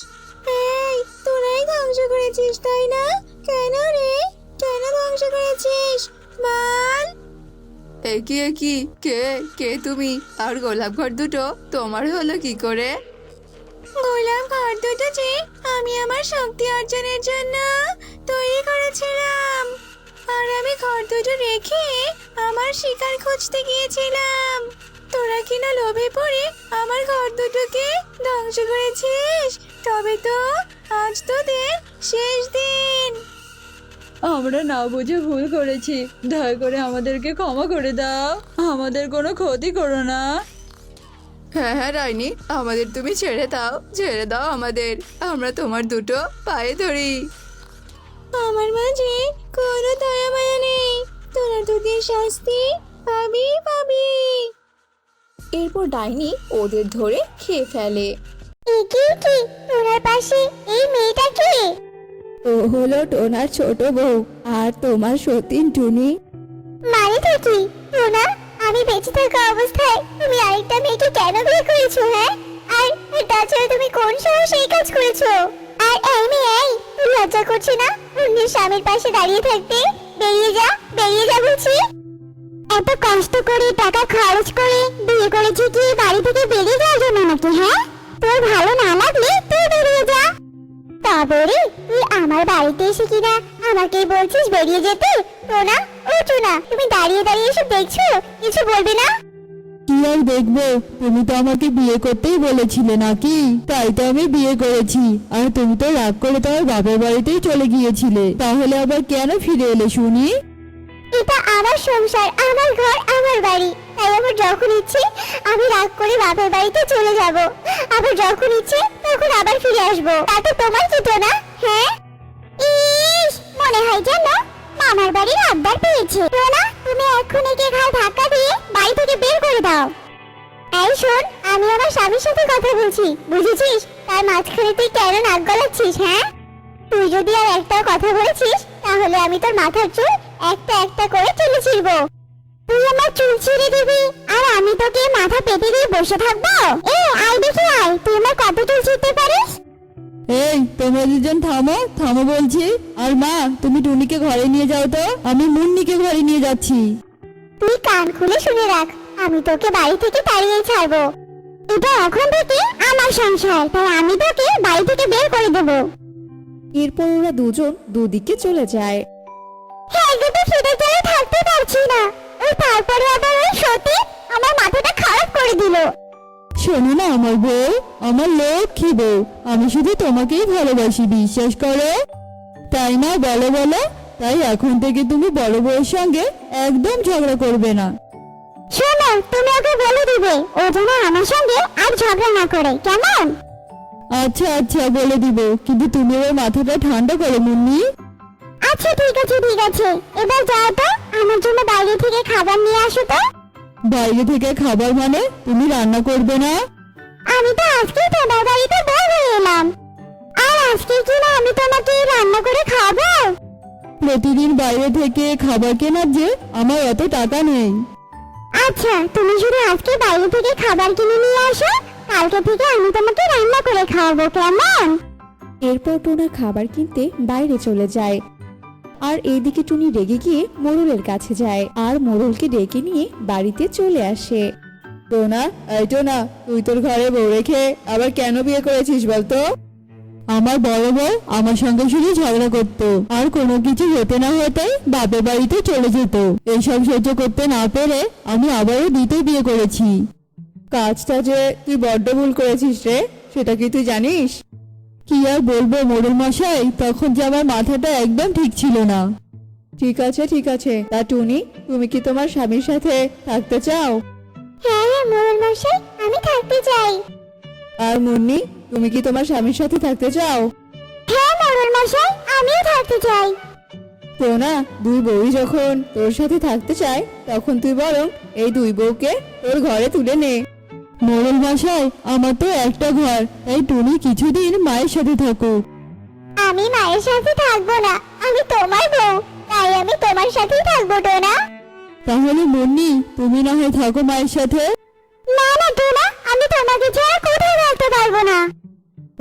এই, তোরাই ধ্বংস করেছিস তাই না? কেন রে, কেন ধ্বংস করেছিস বল? একই কে কে তুমি? আর গোলাপ ঘর দুটো তোমার হলো কি করে? গোলাপ ঘর দুটো যে আমি আমার শক্তি অর্জনের জন্য তৈরি করেছিলাম, আর আমি ঘর দুটো রেখে আমার শিকার খুঁজতে গিয়েছিলাম। তোরা কিনা লোভে পড়ে আমার ঘর দুটোকে ধ্বংস করেছিস। তবে তো আজ তোদের শেষ দিন। আমরা না বুঝে ভুল করেছি, দয়া করে আমাদেরকে ক্ষমা করে দাও, আমাদের কোনো ক্ষতি করো না। হ্যাঁ হ্যাঁ রাইনি, আমাদের তুমি ছেড়ে দাও আমাদের, আমরা তোমার দুটো পায়ে ধরি। আমার মাঝে কোনো দয়া মায়া নেই, তোরা তোদের শাস্তি পাবি। এরপর ডাইনি ওদের ধরে খেয়ে ফেলে। কি তোরার পাশে এই মেয়েটা কে? ও হলো টোনার ছোট বউ, আর তোমার সতীন টুনি। মানে তো কি টোনা, আমি বেঁচে থাকা অবস্থায় তুমি আরেকটা মেয়েকে কেন বিয়ে করেছো? হ্যাঁ, আর তাছাড়া তুমি কোন সাহসে এই কাজ করেছো? আর এই মেয়ে, এই তোর লজ্জা করছে না অন্যের স্বামীর পাশে দাঁড়িয়ে থাকতে? বেরিয়ে যা বলছি। এত কষ্ট করে টাকা খরচ করে বিয়ে করেছি কি বাড়ি থেকে বেরিয়ে যাওয়ার জন্য নাকি? হ্যাঁ, তোর ভালো না লাগলে তুই বেরিয়ে যা। তারপরে তুই আমার বাড়িতে এসে কিনা আমাকেই বলছিস বেরিয়ে যেতে? টোনা, ও টোনা, তুমি দাঁড়িয়ে এসব দেখছো, কিছু বলবে না? কি আর দেখবো, তুমি তো আমাকে বিয়ে করতেই বলেছিলে নাকি, তাই তো আমি বিয়ে করেছি। আর তুমি তো রাগ করে তোমার বাপের বাড়িতেই চলে গিয়েছিলে, তাহলে আবার কেন ফিরে এলে শুনি? এটা আমার সংসার, আমার ঘর, আমার বাড়ি, তাই আমার যখন ইচ্ছে আমি রাগ করে বাপের বাড়িতে চলে যাব, আবার যখন ইচ্ছে তখন আবার ফিরে আসবো। তাতে তোমার কি টোনা? হ্যাঁ, ইস, মনে হয় যেন মামার বাড়ির আবদার পেয়েছে। টোনা, তুমি এক্ষুনি গিয়ে ঘাড় ধাক্কা দিয়ে বাড়ি থেকে বের করে দাও। এই শোন, আমি আমার স্বামীর সাথে কথা বলছি, বুঝেছিস? তার মাঝখানে তুই কেন নাক গলাচ্ছিস? হ্যাঁ, তুই যদি আর একটাও কথা বলেছিস তাহলে আমি তোর মাথার চুল একটা একটা করে তুলে ছিড়বো। তুই আমার চুল ছিঁড়ে দিবি আর আমি তোকে মাথা পেতে দিয়ে বসে থাকবো? আয় দেখি আয়, তুই আমার কত চুল ছিঁড়তে পারিস। এই তোমরা দুজন থামো থামো বলছি। আর মা, তুমি টুনিকে ঘরে নিয়ে যাও তো, আমি মুন্নিকে ঘরে নিয়ে যাচ্ছি। তুই কান খুলে শুনে রাখ, আমি তোকে বাড়ি থেকে তাড়িয়ে ছাড়বো। এটা এখন থেকে আমার সংসার, তাই আমি তোকে বাড়ি থেকে বের করে দেবো। এরপর ওরা দুজন দুদিকে চলে যায়। হ্যাঁ, কিন্তু খিদে জ্বালা থাকতে পারছি না। ওই তারপরে আবার ওই সতী আমার মাথাটা খারাপ করে দিল। শোনো না আমার বউ, আমার লক্ষ্মী বউ, আমি শুধু তোমাকেই ভালোবাসি, বিশ্বাস করো। তাই না, বলো বলো? তাই এখন থেকে তুমি বড় বউয়ের সঙ্গে একদম ঝগড়া করবে না। শোনো, তুমি ওকে বলে দিবে ও যেন আমার সঙ্গে আর ঝগড়া না করে, কেমন? আচ্ছা আচ্ছা, বলে দিব, কিন্তু তুমি ওর মাথাটা ঠান্ডা করো মুন্নি। আচ্ছা ঠিক আছে ঠিক আছে, এবার যাও তো, আমার জন্য বাইরে থেকে খাবার নিয়ে আসো তো। বাইরে থেকে খাবার মানে তুমি রান্না করবে না? আমি তো আজকে তোমার বাড়িতে বউ হয়ে এলাম, আর আজকে কি না আমি তোমাকে রান্না করে খাবো? প্রতিদিন বাইরে থেকে খাবার কেনার যে আমার অত টাকা নেই। আচ্ছা, তুমি শুধু আজকে বাইরে থেকে খাবার কিনে নিয়ে আসো, কালকে থেকে আমি তোমাকে রান্না করে খাওয়াবো, কেমন? এরপর টোনা খাবার কিনতে বাইরে চলে যায়। আর এইদিকে টুনি রেগে গিয়ে মোড়লের কাছে যায় আর মোড়লকে ডেকে নিয়ে বাড়িতে চলে আসে। টোনা, এই টোনা, তুই তোর ঘরে বউ রেখে আবার কেন বিয়ে করেছিস বলতো? আমার বড় বউ আমার সঙ্গে শুধু ঝগড়া করতো, আর কোনো কিছু হতে না হতে বাপের বাড়িতে চলে যেত। এসব সহ্য করতে না পেরে আমি আবারও দ্বিতীয় বিয়ে করেছি। কাজটা যে তুই বড্ড ভুল করেছিস রে, সেটা কি তুই জানিস? কি আর বলবো মোড়ল মশাই, তখন যে আমার মাথাটা একদম ঠিক ছিল না। ঠিক আছে ঠিক আছে, তা টুনি, তুমি কি তোমার স্বামীর সাথে থাকতে চাও? হ্যাঁ হ্যাঁ মোড়ল মশাই, আমি থাকতে চাই। আর মুন্নি, তুমি কি তোমার স্বামীর সাথে থাকতে চাও? হ্যাঁ মোড়ল মশাই, আমিও থাকতে চাই। টোনা, দুই বউই যখন তোর সাথে থাকতে চায়, তখন তুই বরং এই দুই বউকে তোর ঘরে তুলে নে। মোড়ল মশাই, আমার তো একটা ঘর, তাই টুনি কিছুদিন মায়ের সাথে থাকুক। আমি মায়ের সাথে থাকবো না, আমি তোমার বউ, তাই আমি তোমার সাথেই থাকবো। টোনা, তাহলে মুন্নি, তুমি না হয় থাকো মায়ের সাথে। না না টোনা, আমি তোমাকে ছাড়া কোথাও থাকতে পারবো না।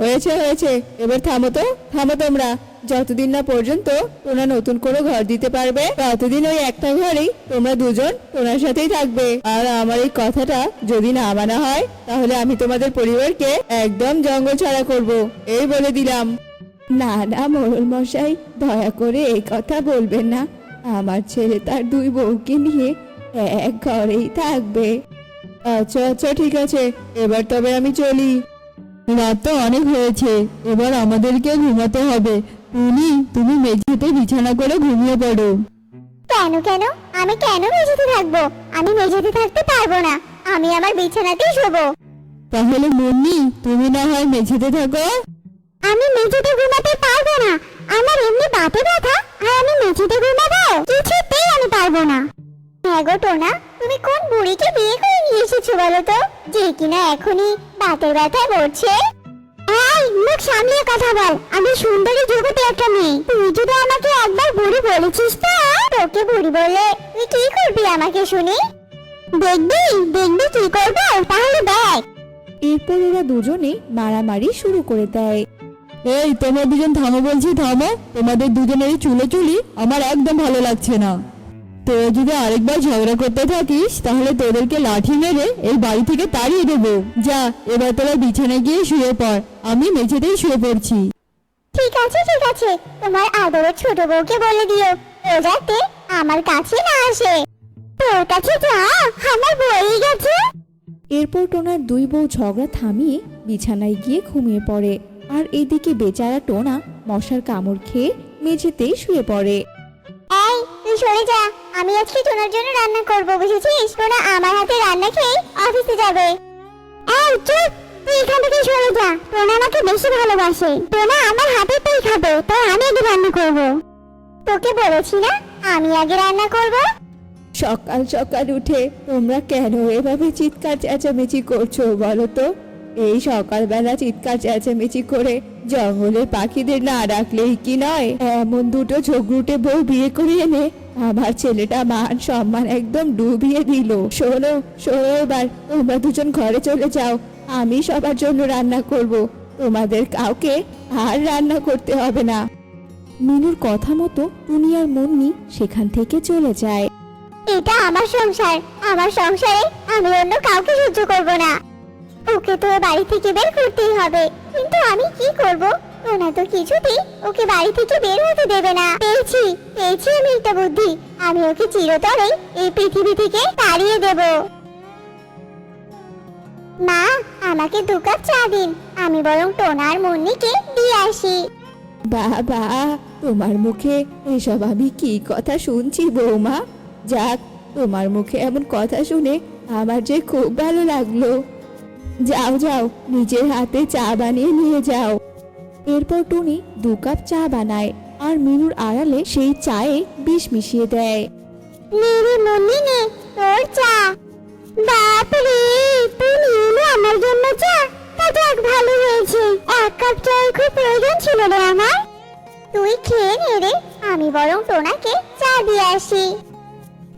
হয়েছে হয়েছে, এবার থামো তো, থামো তোমরা। যতদিন না পর্যন্ত তোমরা নতুন কোনো ঘর দিতে পারবে, ততদিন ওই একটা ঘরেই তোমরা দুজন তোনার সাথেই থাকবে। আর আমার এই কথাটা যদি না মানা হয়, তাহলে আমি তোমাদের পরিবারকে একদম জঙ্গল ছাড়া করব, এই বলে দিলাম। না না মোড়ল মশাই, দয়া করে এই কথা বলবেন না। আমার ছেলে তার দুই বউকে নিয়ে এক ঘরেই থাকবে। আচ্ছা আচ্ছা ঠিক আছে, এবার তবে আমি চলি। রাত তো অনেক হয়েছে, এবার আমাদেরকে ঘুমাতে হবে। টুনি, তুমি মেঝেতে বিছানা করে ঘুমিয়ে পড়ো। কেন কেন, আমি কেন মেঝেতে থাকবো? আমি মেঝেতে থাকতে পারবো না, আমি আমার বিছানাতেই শোবো। তাহলে মুন্নি, তুমি না হয় মেঝেতে থাকো। আমি মেঝেতে ঘুমাতে পারবো না, আমার এমনি বাতে ব্যথা, আর আমি মেঝেতে ঘুমাবো? কিছুতেই আমি পারবো না। হ্যাঁ গো টোনা, তুমি কোন বুড়িকে বিয়ে করে নিয়ে এসেছো বলো তো, যে কিনা এখনই বাতের ব্যথায় মরছে? এই, মুখ সামলিয়ে কথা বল, আমি সুন্দরী যুবতী একটা মেয়ে। তুই যদি আমাকে একবার বুড়ি বলেছিস তো, তোকে বুড়ি বললে তুই কি করবি আমাকে শুনি? দেখবি দেখবি কি করবো, তাহলে দেখ। এরপর ওরা দুজনে মারামারি শুরু করে দেয়। এই তোমরা দুজন থামো বলছি, থামো। তোমাদের দুজনের চুলে চুলি আমার একদম ভালো লাগছে না। তোরা যদি আরেকবার ঝগড়া করতে থাকিস, তাহলে তোদেরকে লাঠি মেরে এই বাড়ি থেকে তাড়িয়ে দেবো। যা, এবার তোরা বিছানায় গিয়ে শুয়ে পড়, আমি মেঝেতেই শুয়ে পড়ছি। ঠিক আছে ঠিক আছে, তোমার আদরের ছোট বউকে বলে দিও ও যাতে আমার কাছে না আসে। তোর কাছে যা, আমার বই গেছে। এরপর টোনার দুই বউ ঝগড়া থামিয়ে বিছানায় গিয়ে ঘুমিয়ে পড়ে। আর এদিকে বেচারা টোনা মশার কামড় খেয়ে মেঝেতেই শুয়ে পড়ে। এই, তুই সরে যা, আমি আজকে টোনার জন্য রান্না করবো, বুঝেছিস? টোনা আমার হাতে রান্না খেয়ে অফিসে যাবে। এই চুপ, তুই এখান থেকে সরে যা, টোনা আমাকে বেশি ভালোবাসে। টোনা আমার হাতে তুই খাবে, তাই আমি আগে রান্না করবো। তোকে বলেছি না আমি আগে রান্না করব? সকাল সকাল উঠে তোমরা কেন এভাবে চিৎকার চেঁচামেচি করছো বলো তো? এই সকালবেলা চিৎকার চেঁচামেচি করে জঙ্গলের পাখিদের না ডাকলেই কি নয়? এমন দুটো ঝগড়ুটে বউ বিয়ে করে এনে আমার ছেলেটা মান সম্মান একদম ডুবিয়ে দিল। শোনো শোনো, এবার তোমরা দুজন ঘরে চলে যাও, আমি সবার জন্য রান্না করব, তোমাদের কাউকে আর রান্না করতে হবে না। মিনুর কথা মতো টুনি আর মুন্নি সেখান থেকে চলে যায়। এটা আমার সংসার, আমার সংসারে আমি অন্য কাউকে সহ্য করব না। ওকে তো বাড়ি থেকে বের করতেই হবে, কিন্তু আমি কি করব? ওনা তো কিছুতেই ওকে বাড়ি থেকে বের হতে দেবে না। পেয়েছি পেয়েছি আমি একটা বুদ্ধি, আমি ওকে চিরতরে এই পৃথিবী থেকে তাড়িয়ে দেব। মা, আমাকে 2 কাপ চা দিন, আমি বরং টোনা আর মুন্নিকে দিয়ে আসি। বাবা, তোমার মুখে এসব আমি কি কথা শুনছি বৌমা? যাক, তোমার মুখে এমন কথা শুনে আমার যে খুব ভালো লাগলো। যাও যাও, নিজের হাতে চা বানিয়ে নিয়ে যাও। এরপর টুনি 2 কাপ চা বানায় আর মিনুর আড়ালে সেই চায়ে বিষ মিশিয়ে দেয়। মেরে মুন্নি নে তোর চা। বাপরে, তুই নিয়ে আমার জন্য চা? তা যাক, ভালো হয়েছে, 1 কাপ চায়ের খুব প্রয়োজন ছিল রে আমার। তুই খেয়ে নে রে, আমি বরং টোনাকে চা দিয়ে আসি।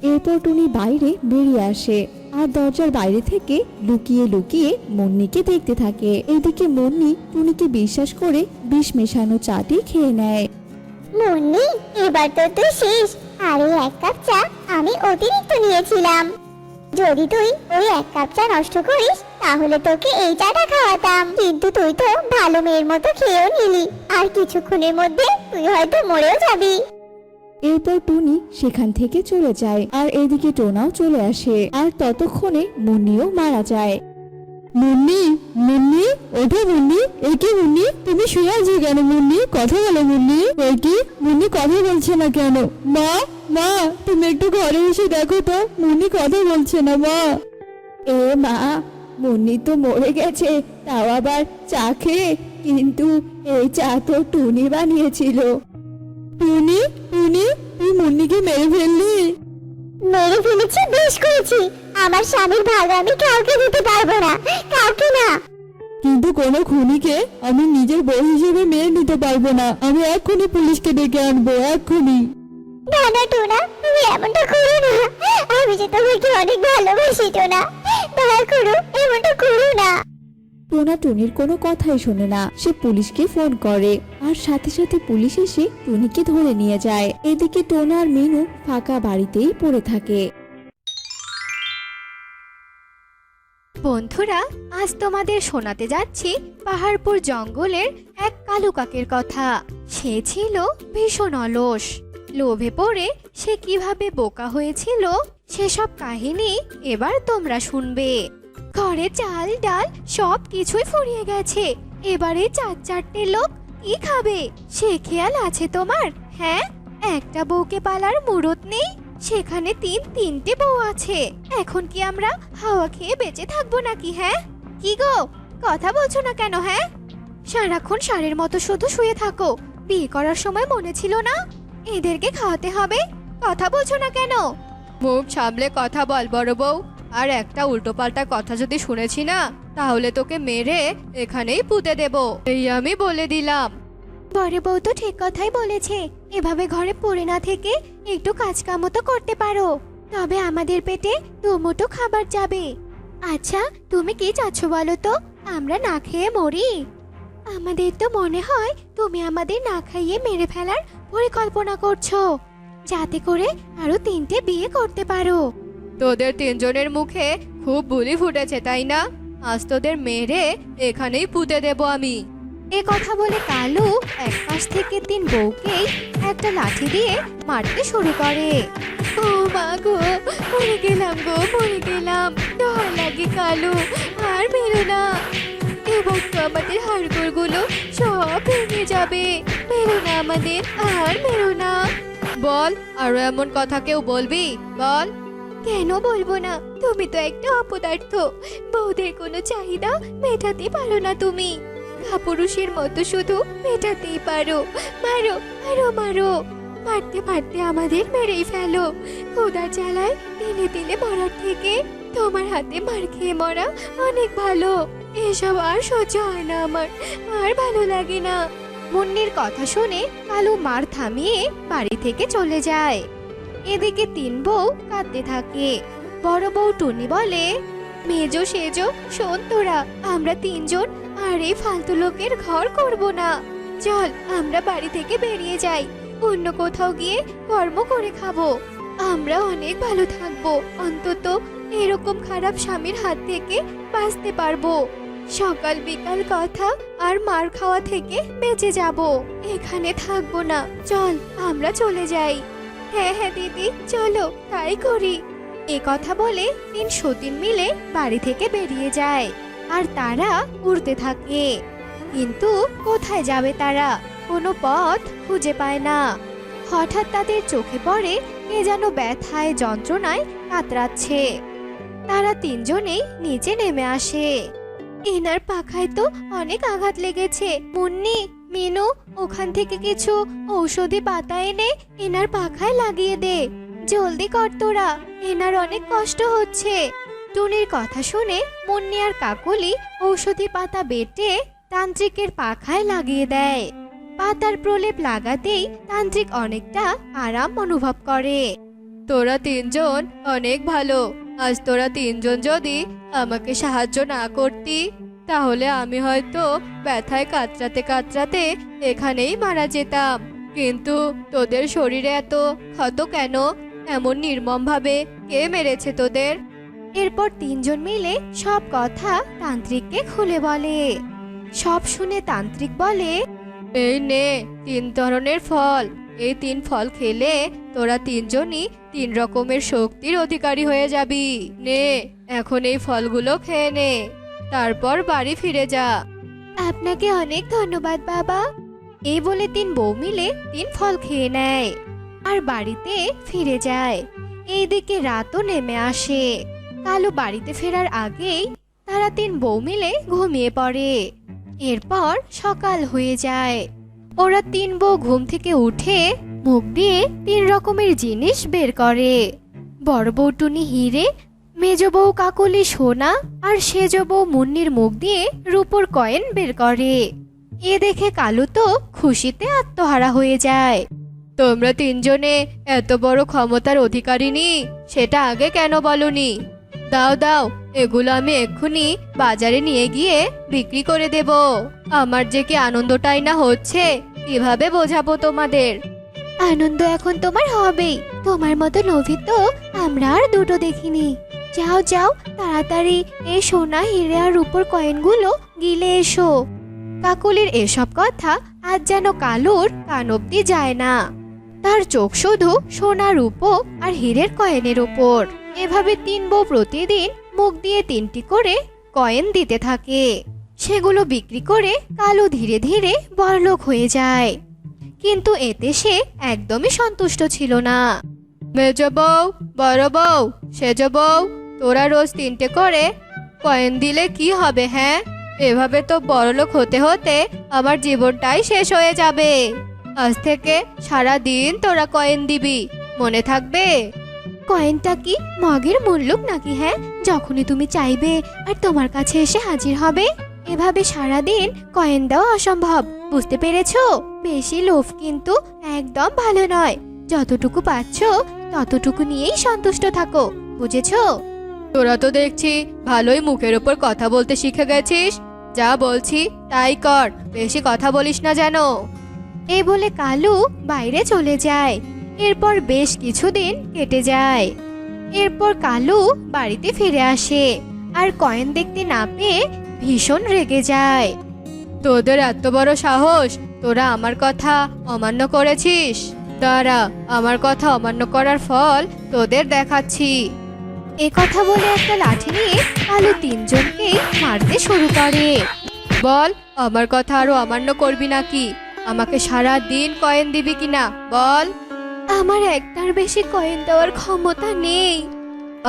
এরপর টুনি বাইরে বেরিয়ে আসে আর দরজার বাইরে থেকে লুকিয়ে লুকিয়ে মুন্নিকে দেখতে থাকে। এদিকে মুন্নি টুনিকে বিশ্বাস করে বিষ মেশানো চাটি খেয়ে নেয়। মুন্নি, এবার তো তুই শেষ। আর এই 1 কাপ চা আমি অতিরিক্ত নিয়েছিলাম। যদি তুই ওই 1 কাপ চা নষ্ট করিস তাহলে তোকে এই চাটা খাওয়াতাম, কিন্তু তুই তো ভালো মেয়ের মতো খেয়েও নিলি, আর কিছুক্ষণের মধ্যে তুই হয়তো মরেও যাবি। এরপর টুনি সেখান থেকে চলে যায় আর এদিকে টোনাও চলে আসে আর ততক্ষণে মুন্নিও মারা যায়। মুন্নি, মুন্নি, ওঠো মুন্নি। একে মুন্নি, তুমি শুয়ে আছো কেন? মুন্নি, কথা বলো মুন্নি। কি মুন্নি কথা বলছে না কেন? মা, মা, তুমি একটু ঘরে এসে দেখো তো, মুন্নি কথা বলছে না মা। এ মা, মুন্নি তো মরে গেছে, তাও আবার চা খেয়ে, কিন্তু এই চা তো টুনি বানিয়েছিল। টুনি, টুনি, তুই মুন্নিকে মেরে ফেললি? মেরে ফেলেছি, বেশ করেছি। আমার স্বামীর ভাগ আমি কাউকে দিতে পারবো না, কাউকে না। কিন্তু কোনো খুনিকে আমি নিজের বউ হিসেবে মেনে নিতে পারবো না। আমি এক্ষুনি পুলিশকে ডেকে আনবো, এক্ষুনি। না না টোনা, তুমি এমনটা করো না। আমি যে তোমাকে অনেক ভালোবাসি টোনা, দয়া করো, এমনটা করো না। টোনা টুনির কোনো কথাই শোনে না। সে পুলিশকে ফোন করে আর সাথে সাথে পুলিশ এসে টুনিকে ধরে নিয়ে যায়। এদিকে টোনা আর মিনু ফাঁকা বাড়িতেই পড়ে থাকে। বন্ধুরা, আজ তোমাদের শোনাতে যাচ্ছি পাহাড়পুর জঙ্গলের এক কালু কাকের কথা। সে ছিল ভীষণ অলস। লোভে পড়ে সে কিভাবে বোকা হয়েছিল সেসব কাহিনী এবার তোমরা শুনবে। ঘরে চাল ডাল সব কিছুই ফুরিয়ে গেছে, এবারে 4-4টে লোক কি খাবে সে খেয়াল আছে তোমার? হ্যাঁ, একটা বউকে পালার মুরত নেই, সেখানে 3-3টে বউ আছে। এখন কি আমরা হাওয়া খেয়ে বেঁচে থাকবো নাকি? হ্যাঁ, কি গো, কথা বলছো না কেন? হ্যাঁ, সারাক্ষণ ষাঁড়ের মতো শুধু শুয়ে থাকো। বিয়ে করার সময় মনে ছিল না এদেরকে খাওয়াতে হবে? কথা বলছো না কেন? মুখ সামলে কথা বল বড় বউ। আর একটা উল্টোপাল্টা কথা যদি শুনেছি না, তাহলে তোকে মেরে এখানেই পুঁতে দেব, এই আমি বলে দিলাম। বড় বউ তো ঠিক কথাই বলেছে, এভাবে ঘরে পড়ে না থেকে একটু কাজ কামও তো করতে পারো, তবে আমাদের পেটে দুমুঠো খাবার যাবে। আচ্ছা, তুমি কি চাচ্ছ বলো তো? আমরা না খেয়ে মরি? আমাদের তো মনে হয় তুমি আমাদের না খাইয়ে মেরে ফেলার পরিকল্পনা করছো, যাতে করে আরো 3টে বিয়ে করতে পারো। তোদের 3 জনের মুখে খুব বুলি ফুটেছে তাই না? আজ তোদের মেরে এখানেই পুঁতে দেব আমি। এ কথা বলে কালু এক পাশ থেকে 3 বউকেই একটা লাঠি দিয়ে মারতে শুরু করে। ও মা গো, মরে গেলাম গো, মরে গেলাম, ডর লাগে কালু, আর মেরো না। এবার তো আমাদের হাড়গোড়গুলো সব ভেঙে যাবে, মেরো না আমাদের, আর মেরো না। বল, আরো এমন কথা কেউ বলবি? বল। কেন বলবো না, তুমি তো একটা অপদার্থ, বউদের কোনো চাহিদা মেটাতে পারো না তুমি, কাপুরুষের মতো শুধু মেটাতেই পারো। মারো, আরো মারো। মারতে মারতে আমাদের মেরেই ফেলো। খোদার জ্বালায় তিলে তিলে মরার থেকে তোমার হাতে মার খেয়ে মরা অনেক ভালো। এসব আর সহ্য হয় না আমার, আর ভালো লাগে না। মুন্নির কথা শুনে কালু মার থামিয়ে বাড়ি থেকে চলে যায়। এদিকে তিন বউ কাঁদতে থাকে। বড় বউ টুনি বলে, মেজো সেজো শোন তোরা, আমরা তিনজন আর এই ফালতু লোকের ঘর করব না। চল আমরা বাড়ি থেকে বেরিয়ে যাই, অন্য কোথাও গিয়ে কর্ম করে খাবো। আমরা অনেক ভালো থাকবো, অন্তত এরকম খারাপ স্বামীর হাত থেকে বাঁচতে পারবো। সকাল বিকাল কথা আর মার খাওয়া থেকে বেঁচে যাব, এখানে থাকবো না। চল আমরা চলে যাই। হ্যাঁ হ্যাঁ দিদি, চলো তাই করি। এ কথা বলে তিন সতীন মিলে বাড়ি থেকে বেরিয়ে যায় আর তারা উড়তে থাকে। কিন্তু কোথায় যাবে তারা? কোনো পথ খুঁজে পায় না। হঠাৎ তাদের চোখে পড়ে কে যেন ব্যথায় যন্ত্রণায় কাতরাচ্ছে। তারা তিনজনেই নিচে নেমে আসে। এনার পাখায় তো অনেক আঘাত লেগেছে। মুন্নি, মিনু, ওখান থেকে কিছু ঔষধি পাতা এনে এনার পাখায় লাগিয়ে দে। জলদি কর তোরা, এনার অনেক কষ্ট হচ্ছে। টুনির কথা শুনে মুন্নি আর কাকলি ঔষধি পাতা বেটে তান্ত্রিকের পাখায় লাগিয়ে দেয়। পাতার প্রলেপ লাগাতেই তান্ত্রিক অনেকটা আরাম অনুভব করে। তোরা তিনজন অনেক ভালো। আজ তোরা তিনজন যদি আমাকে সাহায্য না করতি, তাহলে আমি হয়তো ব্যথায় কাতরাতে কাতরাতে এখানেই মারা যেতাম। কিন্তু তোদের শরীরে এত ক্ষত কেন? এমন নির্মমভাবে কে মেরেছে তোদের? এরপর তিনজন মিলে সব কথা তান্ত্রিককে খুলে বলে। সব শুনে তান্ত্রিক বলে, এই নে 3 ধরনের ফল। এই 3 ফল খেলে তোরা তিনজনই 3 রকমের শক্তির অধিকারী হয়ে যাবি। নে, এখন এই ফলগুলো খেয়ে নে, তারপর বাড়ি ফিরে যা। আপনাকে অনেক ধন্যবাদ বাবা। এই বলে তিন বউ মিলে 3 ফল খেয়ে নেয় আর বাড়িতে ফিরে যায়। এইদিকে রাতও নেমে আসে। কালু বাড়িতে ফেরার আগেই তারা 3 বউ মিলে ঘুমিয়ে পড়ে। এরপর সকাল হয়ে যায়। ওরা 3 বউ ঘুম থেকে উঠে মুখ দিয়ে 3 রকমের জিনিস বের করে। বড় বউ টুনি হিরে, মেজ বউ কাকলি সোনা আর সেজ বউ মুন্নির মুখ দিয়ে রূপোর কয়েন বের করে। এ দেখে কালু তো খুশিতে আত্মহারা হয়ে যায়। তোমরা তিনজনে এত বড় ক্ষমতার অধিকারিনী, সেটা আগে কেন বলনি? দাও দাও, এগুলো আমি এক্ষুনি বাজারে নিয়ে গিয়ে বিক্রি করে দেব। আমার যে কি আনন্দটাই না হচ্ছে, কিভাবে বোঝাবো তোমাদের? আনন্দ এখন তোমার হবেই। তোমার মতো লোভী তো আমরা আর দুটো দেখিনি। যাও যাও, তাড়াতাড়ি এই সোনা হিরে আর রূপোর কয়েনগুলো গিলে এসো। কাকলির এসব কথা আজ যেন কালুর কান অব্দি যায় না। তার চোখ শুধু সোনা রূপো আর হীরের কয়েনের উপর। এভাবে 3 বউ প্রতিদিন মুখ দিয়ে 3টি করে কয়েন দিতে থাকে। সেগুলো বিক্রি করে কালু ধীরে ধীরে বড়লোক হয়ে যায়। কিন্তু এতে সে একদমই সন্তুষ্ট ছিল না। মেজ বউ, বড় বউ, সেজ বউ, তোরা রোজ 3টে করে কয়েন দিলে কি হবে? হ্যাঁ, এভাবে তো বড়লোক হতে হতে আমার জীবনটাই শেষ হয়ে যাবে। আজ থেকে সারা দিন তোরা কয়েন দিবি, মনে থাকবে? কয়েনটা কি মগের মুল্লুক নাকি? হ্যাঁ, যখনই তুমি চাইবে আর তোমার কাছে এসে হাজির হবে। এভাবে সারাদিন কয়েন দেওয়া অসম্ভব, বুঝতে পেরেছো? বেশি লোভ কিন্তু একদম ভালো নয়। যতটুকু পাচ্ছ ততটুকু নিয়েই সন্তুষ্ট থাকো, বুঝেছো? তোরা তো দেখছি ভালোই মুখের ওপর কথা বলতে শিখে গেছিস। যা বলছি তাই কর, বেশি কথা বলিস না যেন। এ বলে কালু বাইরে চলে যায়। এরপর বেশ কিছুদিন কেটে যায়। এরপর কালু বাড়িতে ফিরে আসে আর কয়েন দেখতে না পেয়ে ভীষণ রেগে যায়। তোদের এত বড় সাহস, তোরা আমার কথা অমান্য করেছিস। দাঁড়া, আমার কথা অমান্য করার ফল তোদের দেখাচ্ছি। এ কথা বলে একটা লাঠি নিয়ে কালু 3 জনকেই মারতে শুরু করে। বল, আমার কথা আরো অমান্য করবি নাকি? আমাকে সারা দিন কয়েন দিবি কিনা বল। আমার একটার বেশি কয়েন দেওয়ার ক্ষমতা নেই।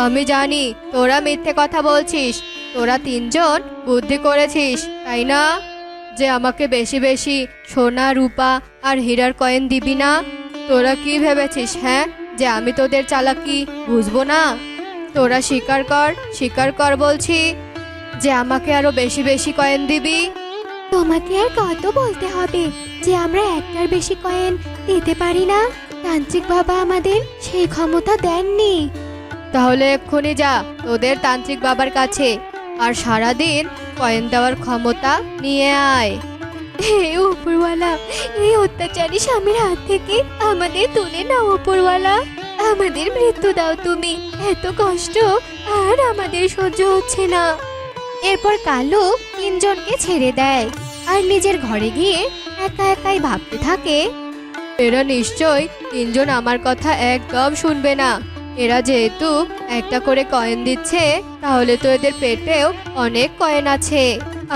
আমি জানি তোরা মিথ্যে কথা বলছিস। তোরা 3 জন বুদ্ধি করেছিস, তাই না? যে আমাকে বেশি বেশি সোনা রূপা আর হীরার কয়েন দিবি না। তোরা কি ভেবেছিস হ্যাঁ, যে আমি তোদের চালাকি বুঝবো না? তোরা স্বীকার কর বলছি, যে আমাকে আরো বেশি বেশি কয়েন দিবি। তোমাকে আর কত বলতে হবে যে আমরা একটার বেশি কয়েন দিতে পারি না? তান্ত্রিক বাবা আমাদের সেই ক্ষমতা দেননি। তাহলে এক্ষুনি যা তোদের তান্ত্রিক বাবার কাছে, আর সারাদিন কয়েন দেওয়ার ক্ষমতা নিয়ে আয়। হে উপরওয়ালা, এই অত্যাচারী স্বামীর হাত থেকে আমাদের তুলে নাও উপরওয়ালা। আমাদের মৃত্যু দাও তুমি, এত কষ্ট আর আমাদের সহ্য হচ্ছে না। এরপর কালু তিনজনকে ছেড়ে দেয় আর নিজের ঘরে গিয়ে একা একাই ভাবতে থাকে, এরা নিশ্চয় তিনজন আমার কথা একদম শুনবে না। এরা যেহেতু একটা করে কয়েন দিচ্ছে, তাহলে তো এদের পেটেও অনেক কয়েন আছে।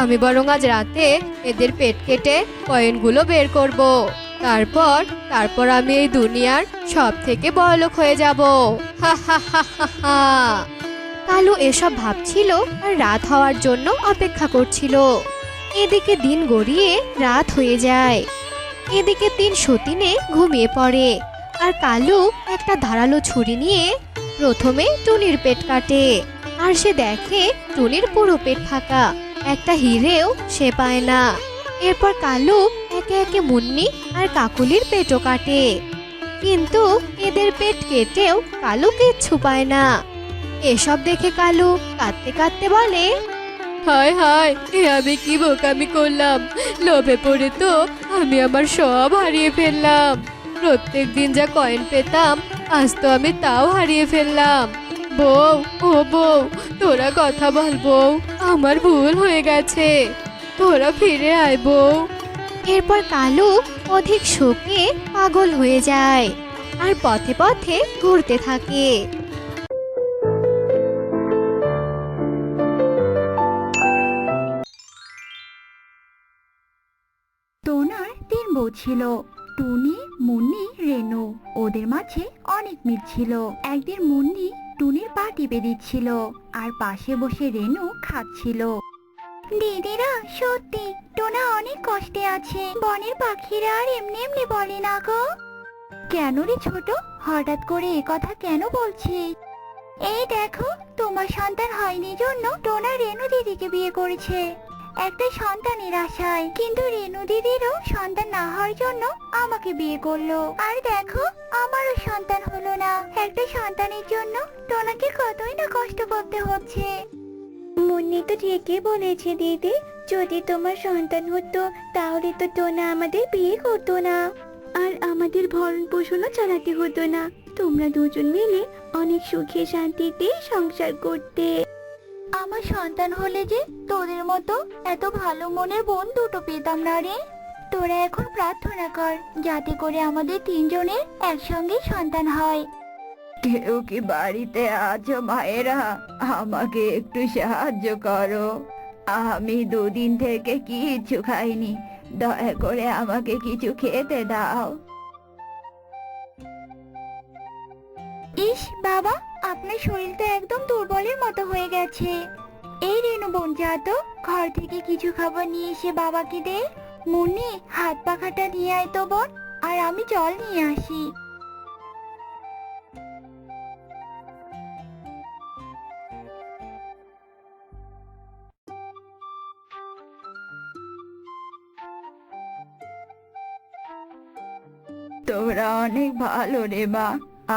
আমি বরং আজ রাতে এদের পেট কেটে কয়েনগুলো বের করব। তারপর আমি এই দুনিয়ার সব থেকে বড়লোক হয়ে যাব। হা হা হা হা হা। কালু এসব ভাবছিল আর রাত হওয়ার জন্য অপেক্ষা করছিল। এদিকে দিন গড়িয়ে রাত হয়ে যায়। এদিকে তিন সতীনে ঘুমিয়ে পড়ে আর কালু একটা ধারালো ছুরি নিয়ে প্রথমে টুনির পেট কাটে। আর সে দেখে টুনির পুরো পেট ফাঁকা, একটা হিরেও সে পায় না। এরপর কালু একে একে মুন্নি আর কাকুলির পেটও কাটে, কিন্তু এদের পেট কেটেও কালু কিচ্ছু পায় না। এসব দেখে কালু কাঁদতে কাঁদতে বলে, হায় হায়, এ আমি কি বোকামি করলাম। লোভে পড়ে তো আমি আমার সব হারিয়ে ফেললাম। প্রত্যেক দিন যা কয়েন পেতাম, আজ তো আমি তাও হারিয়ে ফেললাম। বউ, ও বউ, তোরা কথা বল বউ, আমার ভুল হয়ে গেছে, তোরা ফিরে আয় বউ। এরপর কালু অধিক শোকে পাগল হয়ে যায় আর পথে পথে ঘুরতে থাকে। টোনার তিন বউ ছিল, টুনি, মুন্নি, রেনু। ওদের মাঝে অনেক মিল ছিল। একদিন মুন্নি টুনির পা টিপে দিচ্ছিল আর পাশে বসে রেনু খাচ্ছিল। দিদিরা, সত্যি টোনা অনেক কষ্টে আছে। বনের পাখিরা আর এমনি এমনি বলে না গো। কেন রে ছোট, হঠাৎ করে এ কথা কেন বলছিস? এই দেখো, তোমার সন্তান হয়নি জন্য টোনা রেনু দিদিকে বিয়ে করেছে একটা সন্তানের আশায়, কিন্তু রেনু দিদিরও সন্তান না হওয়ার জন্য আমাকে বিয়ে করলো। আর দেখো, আমারও সন্তান হলো না। একটা সন্তানের জন্য টোনাকে কতই না কষ্ট করতে হচ্ছে। মুন্নি তো ঠিকই বলেছে দিদি, যদি তোমার সন্তান হতো তাহলে তো টোনা আমাদের বিয়ে করতো না, আর আমাদের ভরণ পোষণও চালাতে হতো না। তোমরা দুজন মিলে অনেক সুখে শান্তিতে সংসার করতে। আমার সন্তান হলে যে তোদের মতো এত ভালো মনের বোন দুটো পেতাম না রে। তোরা এখন প্রার্থনা কর যাতে করে আমাদের তিনজনের একসঙ্গে সন্তান হয়। কেউ কি বাড়িতে আছো মায়েরা? আমাকে একটু সাহায্য করো। আমি দুদিন থেকে কিছু খাইনি, দয়া করে আমাকে কিছু খেতে দাও। ইস বাবা, আপনার শরীর তো একদম দুর্বলের মতো হয়ে গেছে। এই রেনু বোন, যা তো ঘর থেকে কিছু খাবার নিয়ে এসে বাবাকে দে। মুন্নি, হাত পাখাটা নিয়ে আয় তো বোন, আর আমি জল নিয়ে আসি। তোরা অনেক ভালো রে মা।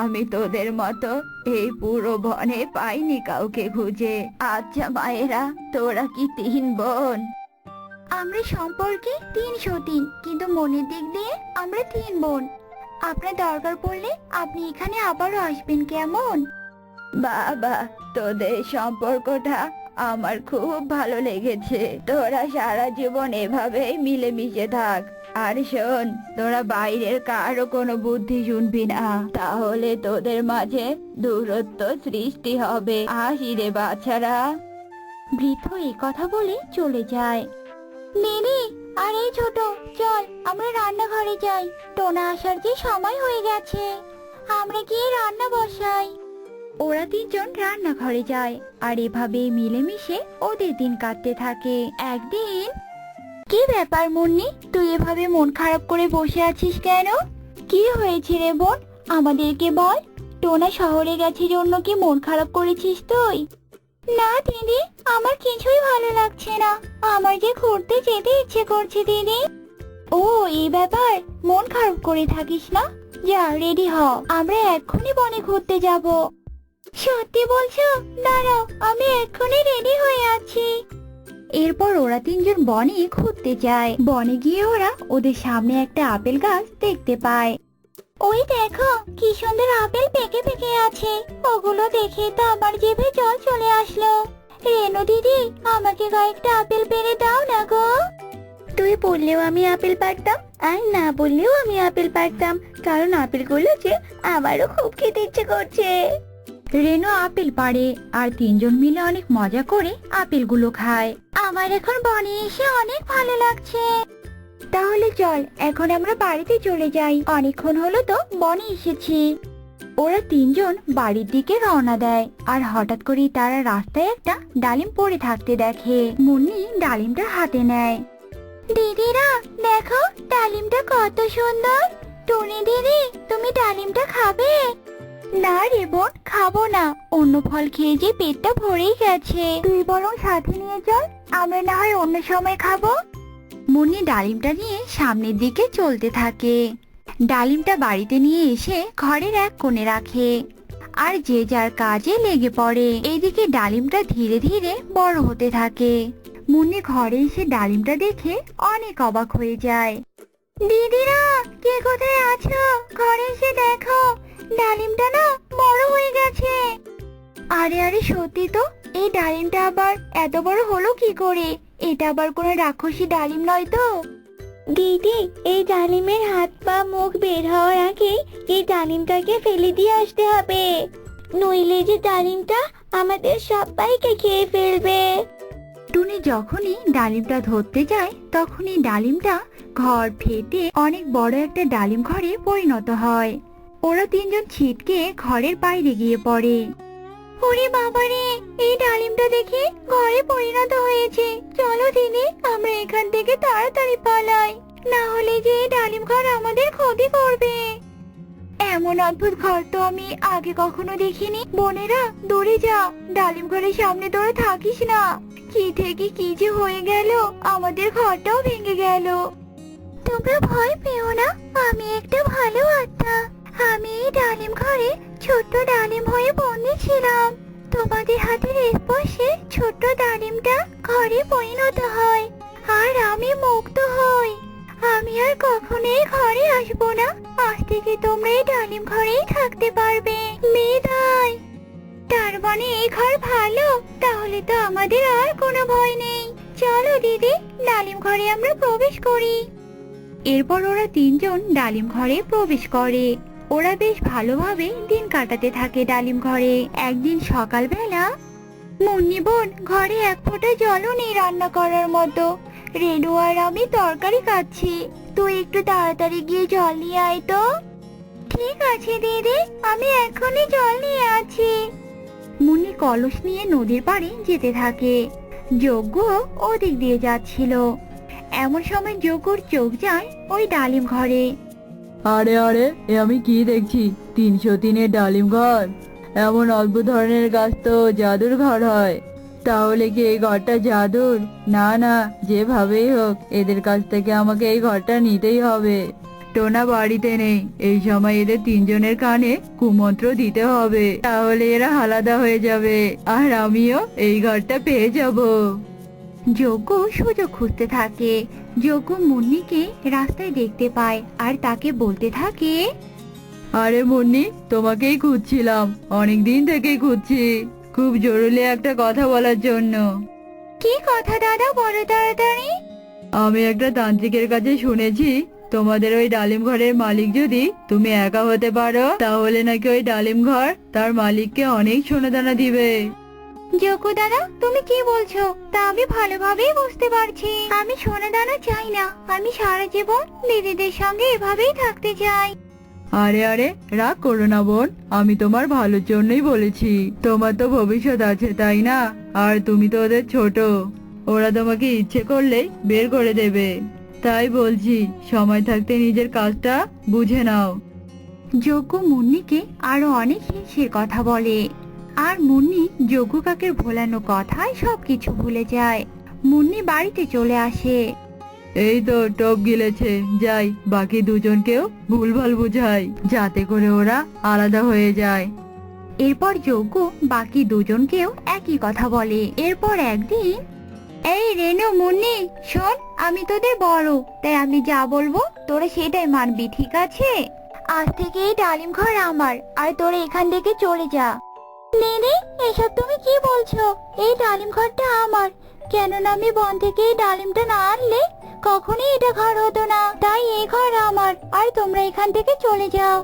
আমি তোদের মতো এই পুরো বনে পাইনি কাউকে খুঁজে। আচ্ছা মায়েরা, তোরা কি তিন বোন? আমরা সম্পর্কে 3 সতীন, কিন্তু মনের দিক দিয়ে আমরা 3 বোন। আপনার দরকার পড়লে আপনি এখানে আবারও আসবেন, কেমন? বাবা, তোদের সম্পর্কটা আমার খুব ভালো লেগেছে। তোরা সারা জীবন এভাবেই মিলেমিশে থাক। আর শোন, তোরা বাইরের কারো কোনো বুদ্ধি শুনবি না, তাহলে তোদের মাঝে দূরত্ব সৃষ্টি হবে। আসি রে বাচ্চারা। বৃদ্ধ এই কথা বলে চলে যায়। দিদি, আর এই ছোট, চল আমরা রান্নাঘরে যাই। টোনা আসার যে সময় হয়ে গেছে, আমরা গিয়ে রান্না বসাই। ওরা তিনজন রান্নাঘরে যায় আর এভাবেই মিলেমিশে ওদের দিন কাটতে থাকে। একদিন, কি ব্যাপার মুন্নি, তুই এভাবে মন খারাপ করে বসে আছিস কেন? কি হয়েছে রে বোন, আমাদেরকে বল। টোনা শহরে গেছে জন্য কি মন খারাপ করেছিস তুই? না দিদি, আমার কিছুই ভালো লাগছে না। আমার যে ঘুরতে যেতে ইচ্ছে করছে দিদি। ও এই ব্যাপার, মন খারাপ করে থাকিস না। যা রেডি হ, আমরা এক্ষুনি বনে ঘুরতে যাব। সত্যি বলছো? দাঁড়াও, আমি এক্ষুনি রেডি হয়ে আছি। এরপর ওরা তিনজন বনে ঘুরতে যায়। বনে গিয়ে ওরা ওদের সামনে একটা আপেল গাছ দেখতে পায়। ওই দেখো, কি সুন্দর আপেল পেকে পেকে আছে। ওগুলো দেখে তো আমার জিভে জল চলে আসলো। রেনু দিদি, আমাকে কয়েকটা আপেল পেড়ে দাও না গো। তুই বললেও আমি আপেল পারতাম, আর না বললেও আমি আপেল পারতাম, কারণ আপেলগুলো যে আমারও খুব খেতে ইচ্ছে করছে। রেনু আপেল পাড়ে আর তিনজন মিলে অনেক মজা করে আপেলগুলো খায়। আমার এখন বনে এসে অনেক ভালো লাগছে। তাহলে চল এখন আমরা বাড়িতে চলে যাই, অনেকক্ষণ হলো তো বনে এসেছি। ওরা তিনজন বাড়ির দিকে রওনা দেয়। আর হঠাৎ করেই তারা রাস্তায় একটা ডালিম পড়ে থাকতে দেখে। মুন্নি ডালিমটা হাতে নেয়। দিদিরা দেখো, ডালিমটা কত সুন্দর। টুনি দিদি, তুমি ডালিমটা খাবে? না রে বোন, খাবো না। অন্য ফল খেয়ে যে পেটটা ভরেই গেছে। তুই বরং সাথে নিয়ে চল, আমরা না হয় অন্য সময় খাবো। মুন্নি ডালিমটা নিয়ে সামনের দিকে চলতে থাকে। ডালিমটা বাড়িতে নিয়ে এসে ঘরের এক কোণে রাখে আর যে যার কাজে লেগে পড়ে। এইদিকে ডালিমটা ধীরে ধীরে বড় হতে থাকে। মুন্নি ঘরে এসে ডালিমটা দেখে অনেক অবাক হয়ে যায়। দিদিরা, কে কোথায় আছো? ঘরে এসে দেখো, ডালিমটা না বড় হয়ে গেছে। আরে আরে, সত্যি তো, এই ডালিমটা আবার এত বড় হলো কি করে? এটা আবার কোনো রাক্ষসী ডালিম নয় তো? দিদি, এই ডালিমের হাত পা মুখ বের হওয়ার আগে এই ডালিমটাকে ফেলে দিয়ে আসতে হবে, নইলে যে ডালিমটা আমাদের সবাইকে খেয়ে ফেলবে। টুনি যখনই ডালিমটা ধরতে যায় তখনই ডালিমটা ঘর ফেটে অনেক বড় একটা ডালিম ঘরে পরিণত হয়। ওরা তিনজন ছিটকে ঘরের বাইরে গিয়ে পড়ে। ওরে বাবারে, এই ডালিমটা দেখে ঘরে পরিণত হয়েছে। চলো দিদি, আমরা এখান থেকে তাড়াতাড়ি পালাই, না হলে যে এই ডালিম ঘর আমাদের ক্ষতি করবে। এমন অদ্ভুত ঘর তো আমি আগে কখনো দেখিনি। বোনেরা, দৌড়ে যা, ডালিম ঘরের সামনে দৌড়ে থাকিস না। কি থেকে কি যে হয়ে গেল, আমাদের ঘরটাও ভেঙে গেল। তোমরা ভয় পেও না, আমি একটা ভালো আত্মা। আমি এই ডালিম ঘরে ছোট্ট ডালিম হয়ে বন্দি ছিলাম। তোমাদের হাতের স্পর্শে ছোট্ট ডালিমটা ঘরে পরিণত হয় আর আমি মুক্ত হই। আমি আর কখনোই ঘরে আসবো না। আজ থেকে তোমরা এই ডালিম ঘরেই থাকতে পারবে। বিদায়। তার মানে এই ঘর ভালো, তাহলে তো আমাদের আর কোনো ভয় নেই। চলো দিদি, ডালিম ঘরে আমরা প্রবেশ করি। এরপর ওরা তিনজন ডালিম ঘরে প্রবেশ করে। ওরা বেশ ভালোভাবে দিন কাটাতে থাকে ডালিম ঘরে। একদিন সকালবেলা, মুন্নি বোন, ঘরে এক ফোঁটা জলও নেই রান্না করার মতো। রেনু আর আমি তরকারি খাচ্ছি, তুই একটু তাড়াতাড়ি গিয়ে জল নিয়ে আয় তো। ঠিক আছে দিদি, আমি এখনই জল নিয়ে আছি। মুন্নি কলস নিয়ে নদীর পাড়ে যেতে থাকে। যজ্ঞ ওদিক দিয়ে যাচ্ছিল। এমন সময় যজ্ঞর চোখ যায় ওই ডালিম ঘরে। আরে আরে, এ আমি কি দেখছি? 303-এর ডালিম ঘর। এমন অদ্ভুত ধরনের গাছ তো জাদুর ঘর হয়। তাহলে কি এই ঘরটা জাদুর? না না, যেভাবেই হোক এদের কাছ থেকে আমাকে এই ঘরটা নিতেই হবে। টোনা বাড়িতে নেই, এই সময় এদের তিনজনের কানে কুমন্ত্র দিতে হবে, তাহলে এরা আলাদা হয়ে যাবে আর আমিও এই ঘরটা পেয়ে যাব। যজ্ঞ সুযোগ খুঁজতে থাকে। যজ্ঞ মুন্নিকে রাস্তায় দেখতে পায় আর তাকে বলতে থাকে, আরে মুন্নি, তোমাকেই খুঁজছিলাম, অনেকদিন থেকেই খুঁজছি, খুব জরুরি একটা কথা বলার জন্য। কি কথা দাদা, বলো তাড়াতাড়ি। আমি একটা তান্ত্রিকের কাছে শুনেছি তোমাদের ওই ডালিম ঘরের মালিক যদি তুমি একা হতে পারো, তাহলে নাকি ওই ডালিম ঘর তার মালিককে অনেক সোনাদানা দিবে। যজ্ঞ দাদা, তুমি কি বলছো তা আমি ভালোভাবেই বুঝতে পারছি। আমি সোনাদানা চাই না, আমি সারা জীবন দিদিদের সঙ্গে এভাবেই থাকতে চাই। আরে আরে, রাগ করো না বোন, আমি তোমার ভালোর জন্যই বলেছি। তোমার তো ভবিষ্যৎ আছে, তাই না? আর তুমি তো ওদের ছোট, ওরা তোমাকে ইচ্ছে করলেই বের করে দেবে। তাই বলছি সময় থাকতে নিজের কাজটা বুঝে নাও। যজ্ঞ মুন্নিকে আরো অনেক হিংসের কথা বলে, আর মুন্নি যজ্ঞ কাকের ভোলানো কথায় সবকিছু ভুলে যায়। মুন্নি বাড়িতে চলে আসে। এই তো টপ গিলেছে, যাই বাকি দুজনকেও ভুলভাল বুঝাই যাতে করে ওরা আলাদা হয়ে যায়। এরপর যজ্ঞ বাকি দুজনকেও একই কথা বলে। এরপর একদিন, এই রেনু মুন্নি শোন, আমি তোদের বড়, তাই আমি যা বলবো তোরা সেটাই মানবি, ঠিক আছে? আজ থেকে এই ডালিম ঘর আমার, আর তোরা এখান থেকে চলে যা। দিদি, এসব তুমি কি বলছো? এই ডালিম ঘরটা আমার, কেননা আমি বন থেকে এই ডালিমটা না আনলে কখনোই এটা ঘর হতো না, তাই এই ঘর আমার, আর তোমরা এখান থেকে চলে যাও।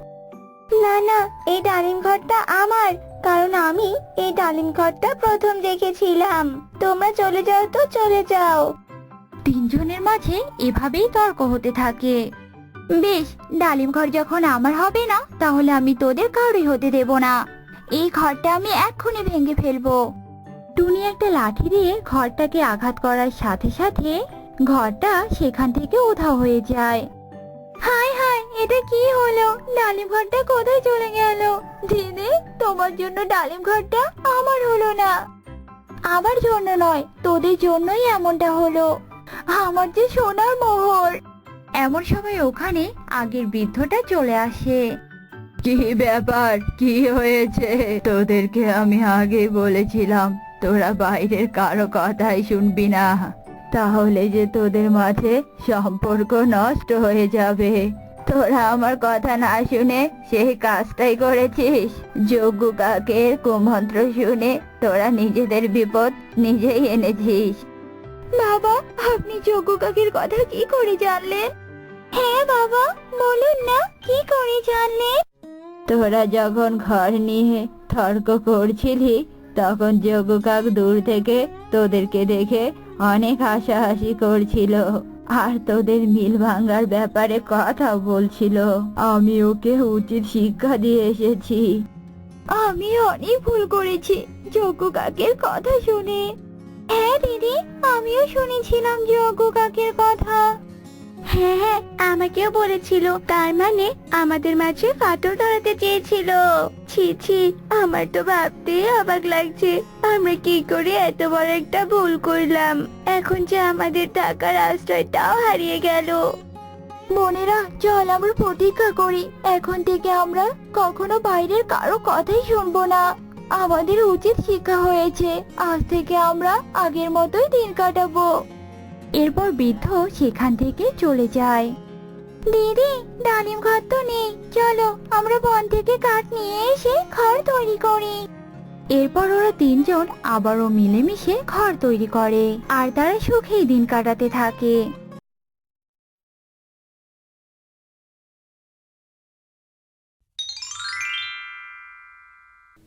না না, এই ডালিম ঘরটা আমার, কারণ আমি এই ডালিম ঘরটা প্রথম দেখেছিলাম। তোমরা চলে যাও তো চলে যাও। তিনজনের মাঝে এভাবেই তর্ক হতে থাকে। বেশ, ডালিম ঘর যখন আমার হবে না, তাহলে আমি তোদের কাউরি হতে দেব না। এই ঘরটা আমি এক্ষুনি ভেঙে ফেলবো। টুনি একটা লাঠি দিয়ে ঘরটাকে আঘাত করার সাথে সাথে ঘরটা সেখান থেকে উধাও হয়ে যায়। হায় হায়, এটা কি হলো? ডালিম ঘরটা কোথায় চলে গেল? দিদি, তোমার জন্য ডালিম ঘরটা আমার হলো না। আমার জন্য নয়, তোদের জন্যই এমনটা হলো। আমার যে সোনার মোহর। এমন সময় ওখানে আগের বৃদ্ধটা চলে আসে। কি ব্যাপার, কি হয়েছে? তোদেরকে আমি আগে বলেছিলাম তোরা বাইরের কারো কথাই শুনবি না, তাহলে যে তোদের মাঝে সম্পর্ক নষ্ট হয়ে যাবে। তোরা আমার কথা না শুনে সেই কাজটাই করেছিস। যজ্ঞ কাকের কুমন্ত্র শুনে তোরা নিজেদের বিপদ নিজেই এনেছিস। বাবা, আপনি যজ্ঞ কাকের কথা কি করে জানলেন? হ্যাঁ বাবা, বলুন না, কি করে জানলেন? তোরা যখন ঘর নিয়ে তর্ক করছিলি, তখন যজ্ঞ কাক দূর থেকে তোদেরকে দেখে অনেক হাসাহাসি করছিল, আর তোদের মিল ভাঙার ব্যাপারে কথা বলছিল। আমি ওকে উচিত শিক্ষা দিয়ে এসেছি। আমি অনেক ভুল করেছি যজ্ঞ কাকের কথা শুনে। হ্যাঁ দিদি, আমিও শুনেছিলাম যজ্ঞ কাকের কথা। হ্যাঁ হ্যাঁ, আমাকেও বলেছিল। তার মানে আমাদের মাঝে ফাটল ধরাতে চেয়েছিল। ছি ছি, আমার তো ভাবতে অবাক লাগছে, আমরা কি করে এত বড় একটা ভুল করলাম। এখন যে আমাদের টাকার আশ্রয়টাও হারিয়ে গেল। বোনেরা, চল আমরা প্রতিজ্ঞা করি, এখন থেকে আমরা কখনো বাইরের কারো কথাই শুনবো না। আমাদের উচিত শিক্ষা হয়েছে, আজ থেকে আমরা আগের মতোই দিন কাটাবো। এরপর বৃদ্ধ সেখান থেকে চলে যায়। দিদি, ডালিম ঘর তো নেই, চলো আমরা বন থেকে কাঠ নিয়ে এসে ঘর তৈরি করি। এরপর ওরা তিনজন আবারও মিলেমিশে ঘর তৈরি করে, আর তারা সুখেই দিন কাটাতে থাকে।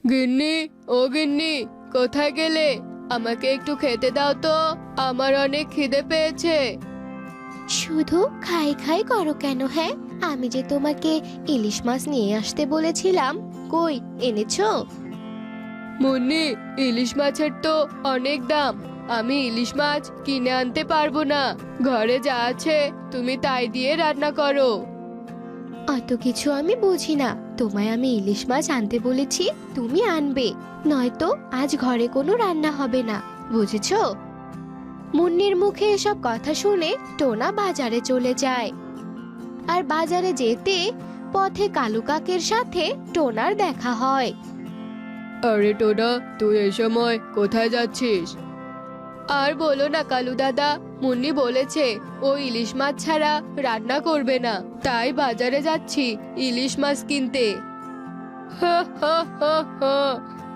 গিন্নি, ও গিন্নি, কোথায় গেলে? আমাকে একটু খেতে দাও তো, আমার অনেক খিদে পেয়েছে। শুধু খাই খাই করো কেন? হ্যাঁ, আমি যে তোমাকে ইলিশ মাছ নিয়ে আসতে বলেছিলাম, কই এনেছো? মুন্নি, ইলিশ মাছের তো অনেক দাম, আমি ইলিশ মাছ কিনে আনতে পারবো না। ঘরে যা আছে তুমি তাই দিয়ে রান্না করো। অত কিছু আমি বুঝি না, তোমায় আমি ইলিশ মাছ আনতে বলেছি, তুমি আনবে, নয়তো আজ ঘরে কোনো রান্না হবে না, বুঝেছো? মুন্নির মুখে এসব কথা শুনে টোনা বাজারে চলে যায়। আর বাজারে যেতে পথে কালু কাকের সাথে টোনার দেখা হয়। আরে টোনা, তুই এই সময় কোথায় যাচ্ছিস? আর বলো না কালু দাদা, মুন্নি বলেছে ও ইলিশ মাছ ছাড়া রান্না করবে না, তাই বাজারে যাচ্ছি ইলিশ মাছ কিনতে।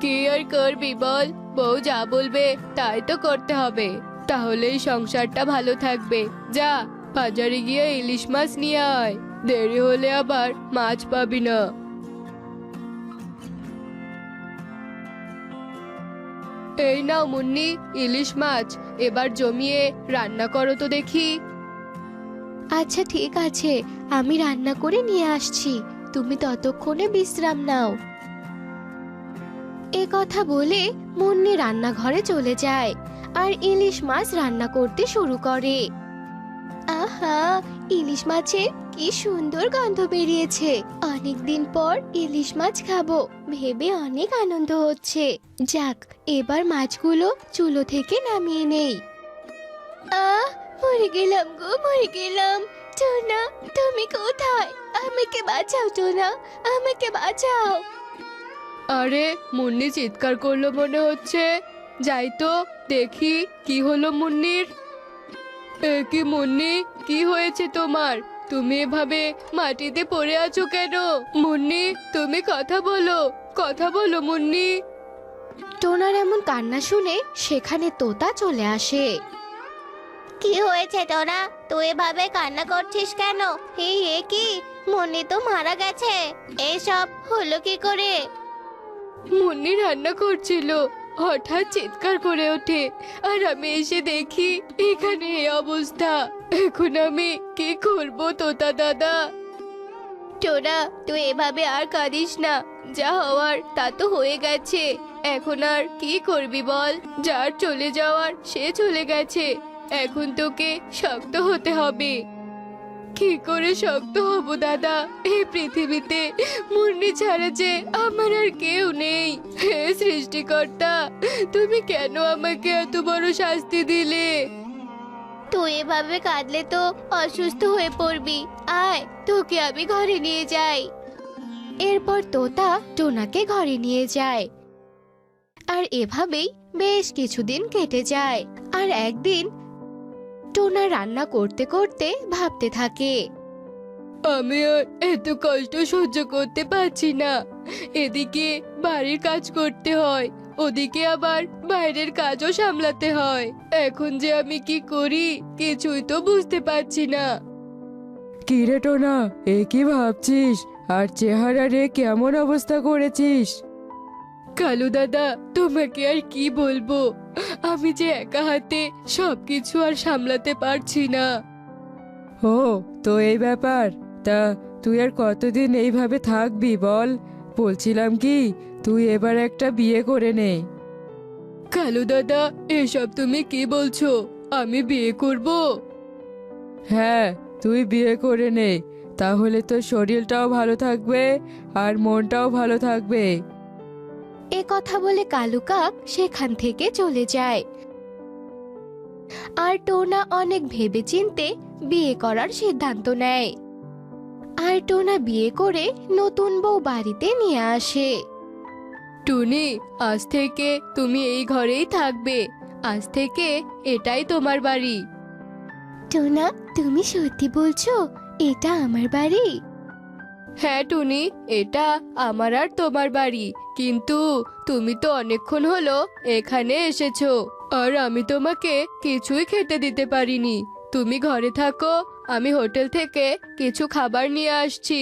কি আর করবি বল, বউ যা বলবে তাই তো করতে হবে, তাহলেই সংসারটা ভালো থাকবে। যা বাজারে গিয়ে ইলিশ মাছ নিয়ে আয়, দেরি হলে আবার মাছ পাবি না। এই নাও মুন্নি ইলিশ মাছ, এবার জমিয়ে রান্না করো তো দেখি। আচ্ছা ঠিক আছে, আমি রান্না করে নিয়ে আসছি, তুমি ততক্ষণে বিশ্রাম নাও। এ কথা বলে মুন্নি রান্নাঘরে চলে যায় আর ইলিশ মাছ রান্না করতে শুরু করে। আহা, ইলিশ মাছের কি সুন্দর গন্ধ বেরিয়েছে। অনেকদিন পর ইলিশ মাছ খাবো ভেবে অনেক আনন্দ হচ্ছে। যাক, এবার মাছগুলো চুলো থেকে নামিয়ে নেই। মরে গেলাম গো, মরে গেলাম। টোনা, তুমি কোথায়? আমাকে বাঁচাও টোনা, আমাকে বাঁচাও। আরে মুন্নি চিৎকার করলো মনে হচ্ছে, যাই তো দেখি কি হলো মুন্নির। কি মুন্নি, কি হয়েছে তোমার? তুমি এভাবে মাটিতে পড়ে আছো কেন? মুন্নি, তুমি কথা বলো, কথা বলো মুন্নি। টোনার এমন কান্না শুনে সেখানে তোতা চলে আসে। কি হয়েছে তোরা? তুই এভাবে কান্না করছিস কেন? এ কি, মুন্নি তো মারা গেছে। এসব হলো কি করে? মুন্নি রান্না করছিল, হঠাৎ চিৎকার করে ওঠে, আর আমি এসে দেখি এখানে এই অবস্থা। এখন আমি কি করবো তোতা দাদা? টোনা, তুই এভাবে আর কাঁদিস না। যা হওয়ার তা তো হয়ে গেছে। এখন আর কি করবি বল? যার চলে যাওয়ার সে চলে গেছে, এখন তোকে শক্ত হতে হবে। কি করে শক্ত হব দাদা? এই পৃথিবীতে মুন্নি ছাড়া যে আমার আর কেউ নেই। হে সৃষ্টিকর্তা, তুমি কেন আমাকে এত বড় শাস্তি দিলে? তুই এভাবে কাঁদলে তো অসুস্থ হয়ে পড়বি। আয়, তোকে আমি ঘরে নিয়ে যাই। এরপর তোতা টোনাকে ঘরে নিয়ে যায়। আর এভাবেই বেশ কিছুদিন কেটে যায়। আর একদিন টোনা রান্না করতে করতে ভাবতে থাকে, আমি আর এত কষ্ট সহ্য করতে পারছি না। এদিকে বাড়ির কাজ করতে হয়, ওদিকে আবার বাইরের কাজও সামলাতে হয়। এখন যে আমি কি করি কিছুই তো বুঝতে পারছি না। কি রে টোনা, এ কি ভাবছিস? আর চেহারা রে কেমন অবস্থা করেছিস? কালু দাদা, তোমাকে আর কি বলবো, আমি যে একা হাতে সবকিছু আর সামলাতে পারছি না। ও, তো এই ব্যাপার। তা তুই আর কতদিন এইভাবে থাকবি বল? বলছিলাম কি, তুই এবার একটা বিয়ে করে নে। কালু দাদা, এসব তুমি কি বলছো? আমি বিয়ে করব? হ্যাঁ, তুই বিয়ে করে নে, তাহলে তোর শরীরটাও ভালো থাকবে আর মনটাও ভালো থাকবে। এ কথা বলে কালু কাক সেখান থেকে চলে যায়। আর টোনা অনেক ভেবেচিন্তে বিয়ে করার সিদ্ধান্ত নেয়। আর টোনা বিয়ে করে নতুন বউ বাড়িতে নিয়ে আসে। টুনি, আজ থেকে তুমি এই ঘরেই থাকবে। আজ থেকে এটাই তোমার বাড়ি। টোনা, তুমি সত্যি বলছো এটা আমার বাড়ি? হ্যাঁ টুনি, এটা আমার আর তোমার বাড়ি, কিন্তু তুমি তো অনেকক্ষণ হলো এখানে এসেছো, আর আমি তোমাকে কিছুই খেতে দিতে পারিনি। তুমি ঘরে থাকো, আমি হোটেল থেকে কিছু খাবার নিয়ে আসছি।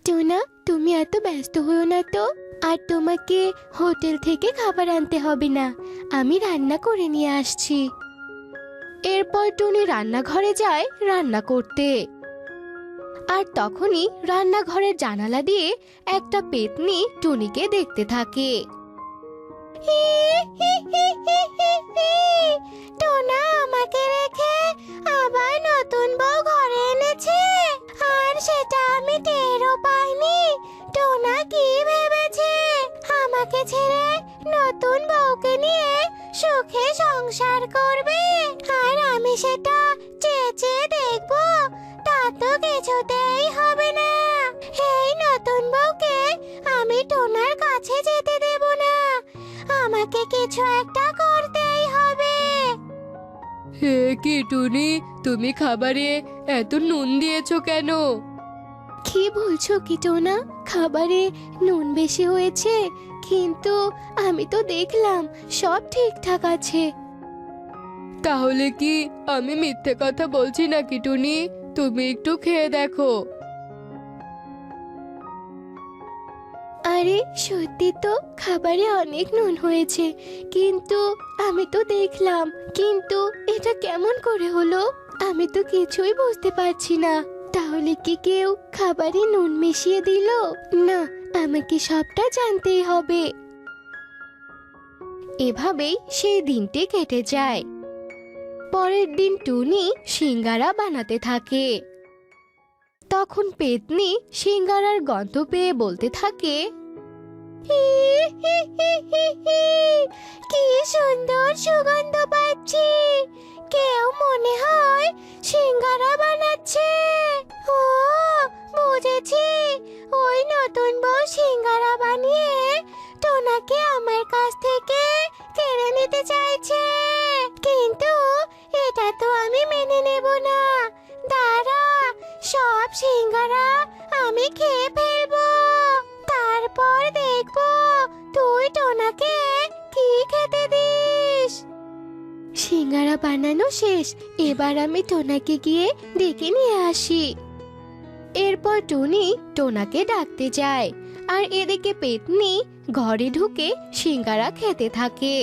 টোনা, তুমি এত ব্যস্ত হও না তো। আর তোমাকে হোটেল থেকে খাবার আনতে হবে না, আমি রান্না করে নিয়ে আসছি। এরপর টুনি রান্নাঘরে যায় রান্না করতে। আর তখনই রান্নাঘরের জানালা দিয়ে একটা পেতনি টুনিকে দেখতে থাকে। টোনা আমাকে রেখে আবার নতুন বউ ঘরে এনেছে, আর সেটা আমি টেরও পাইনি। টোনা কি ভেবেছে আমাকে ছেড়ে নতুন বউকে নিয়ে সুখে সংসার করবে, আর আমি সেটা চেয়ে চেয়ে দেখবো? তা তো কিছুতেই হবে না। এই নতুন বউকে আমি টোনার কাছে যেতে দেব না। আমাকে কিছু একটা করতেই হবে। হে কি টুনি, তুমি খাবারে এত নুন দিয়েছো কেন? কি বলছো কি টোনা? খাবারে নুন বেশি হয়েছে, কিন্তু আমি তো দেখলাম সব ঠিকঠাক আছে। তাহলে কি আমি মিথ্যে কথা বলছি নাকি টুনি? তুমি একটু খেয়ে দেখো। আরে সত্যি তো খাবারে অনেক নুন হয়েছে, কিন্তু আমি তো দেখলাম। কিন্তু এটা কেমন করে হলো? আমি তো কিছুই বুঝতে পারছি না। তাহলে কি কেউ খাবারে নুন মিশিয়ে দিল? না, আমাকে সবটা জানতেই হবে। এভাবেই সেই দিনটি কেটে যায়। পরের দিন টুনি সিঙ্গারা বানাতে থাকে। তখন পেতনি সিঙ্গারার গন্ধ পেয়ে বলতে থাকে, হি হি হি হি হি, কি সুন্দর সুগন্ধ পাচ্ছি। কেউ মনে হয় সিঙ্গারা বানাচ্ছে। ও বুঝেছি, ওই নতুন বউ সিঙ্গারা বানিয়ে টোনাকে আমার কাছ থেকে কেড়ে নিতে চাইছে। কিন্তু এটা তো আমি মেনে নেব না। দাঁড়া, সব সিঙ্গারা আমি খেয়ে ফেলবো, তারপর দেখবো তুই টোনাকে কি খেতে দিস। সিঙ্গারা বানানো শেষ, এবার আমি টোনাকে গিয়ে ডেকে নিয়ে আসি। এরপর টুনি টোনাকে ডাকতে যায়, আর এদিকে পেতনি ঘরে ঢুকে সিঙ্গারা খেতে থাকে।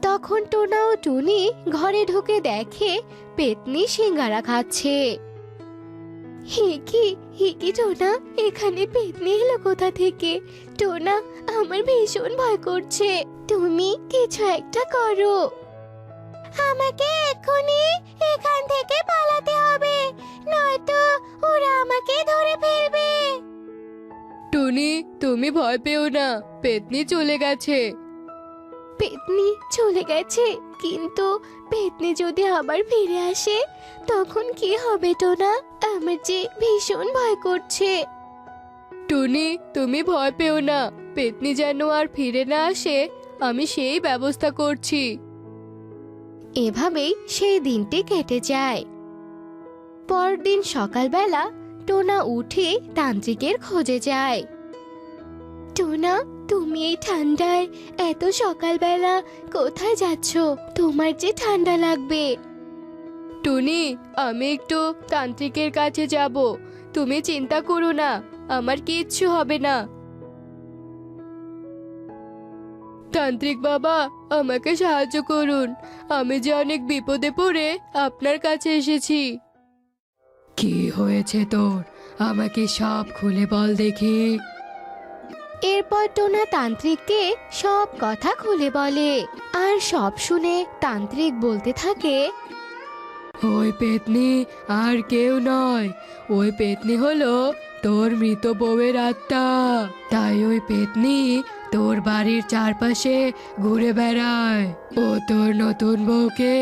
তখন টোনা ও টুনি ঘরে ঢুকে দেখে পেতনি সিঙ্গারা খাচ্ছে। হিকি টোনা, এখানে পেতনি এলো কোথা থেকে? টোনা, আমার ভীষণ ভয় করছে, তুমি কিছু একটা করো। আমাকে এক্ষুনি এখান থেকে পালাতে হবে, নয়তো ওরা আমাকে ধরে ফেলবে। টুনি, তুমি ভয় পেও না, পেতনি চলে গেছে। পেতনি চলে গেছে? কিন্তু পেতনি যদি আবার ফিরে আসে তখন কি হবে টোনা? আমার যে ভীষণ ভয় করছে। টুনি, তুমি ভয় পেও না, পেতনি যেন আর ফিরে না আসে আমি সেই ব্যবস্থা করছি। এভাবেই সেই দিনটি কেটে যায়। পরদিন সকালবেলা টোনা উঠে তান্ত্রিকের খোঁজে যায়। টোনা, তুমি এই ঠান্ডায় এত সকালবেলা কোথায় যাচ্ছ? তোমার যে ঠান্ডা লাগবে। টুনি, আমি একটু তান্ত্রিকের কাছে যাব, তুমি চিন্তা করো না, আমার কিচ্ছু হবে না। তান্ত্রিক বাবা, আমাকে সাহায্য করুন, আমি যে অনেক বিপদে পড়ে আপনার কাছে এসেছি। কি হয়েছে তোর? আমাকে সব খুলে বল দেখি। এরপর টোনা তান্ত্রিককে সব কথা খুলে বলে, আর সব শুনে তান্ত্রিক বলতে থাকে, ওই পেতনি আর কেউ নয়, ওই পেতনি হলো তোর মৃত বউয়ের আত্মা। তাই ওই পেতনি তোর বাড়ির চারপাশে ঘুরে বেড়ায়। ও তোর নতুন বউকে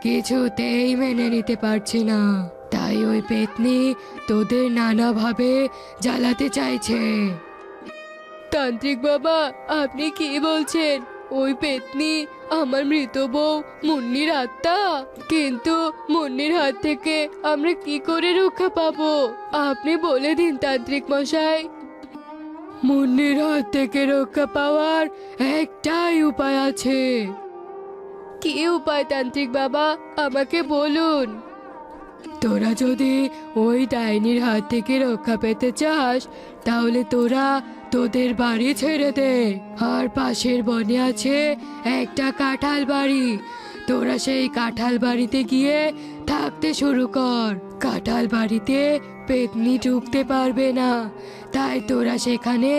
কিছুতেই মেনে নিতে পারছে না, তাই ওই পেতনি তোদের নানাভাবে জ্বালাতে চাইছে। তান্ত্রিক বাবা, আপনি কি বলছেন? ওই পেতনি আমার মৃত বউ মুন্নির আত্মা? কিন্তু মুন্নির হাত থেকে আমরা কি করে রক্ষা পাবো? আপনি বলে দিন তান্ত্রিক মশাই। মুন্নির হাত থেকে রক্ষা পাওয়ার একটাই উপায় আছে। কি উপায় তান্ত্রিক বাবা, আমাকে বলুন। তোরা যদি ওই ডাইনির হাত থেকে রক্ষা পেতে চাস তাহলে তোরা তোদের বাড়ি ছেড়ে দে, আর পাশের বনে আছে একটা কাঁঠাল বাড়ি, তোরা সেই কাঁঠাল বাড়িতে গিয়ে থাকতে শুরু কর। কাঁঠাল বাড়িতে পেতনি ঢুকতে পারবে না, তাই তোরা সেখানে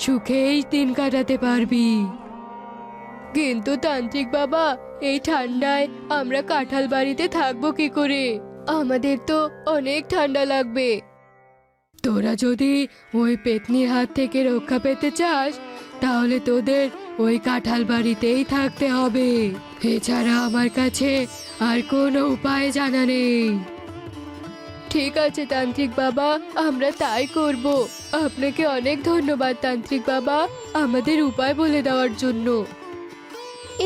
সুখেই দিন কাটাতে পারবি। কিন্তু তান্ত্রিক বাবা, এই ঠান্ডায় আমরা কাঁঠাল বাড়িতে থাকবো কি করে? আমাদের তো অনেক ঠান্ডা লাগবে। তোরা যদি ওই পেতনির হাত থেকে রক্ষা পেতে চাস তাহলে তোদের ওই কাঁঠাল বাড়িতেই থাকতে হবে, এছাড়া আমার কাছে আর কোনো উপায় জানা নেই। ঠিক আছে তান্ত্রিক বাবা, আমরা তাই করব। আপনাকে অনেক ধন্যবাদ তান্ত্রিক বাবা, আমাদের উপায় বলে দেওয়ার জন্য।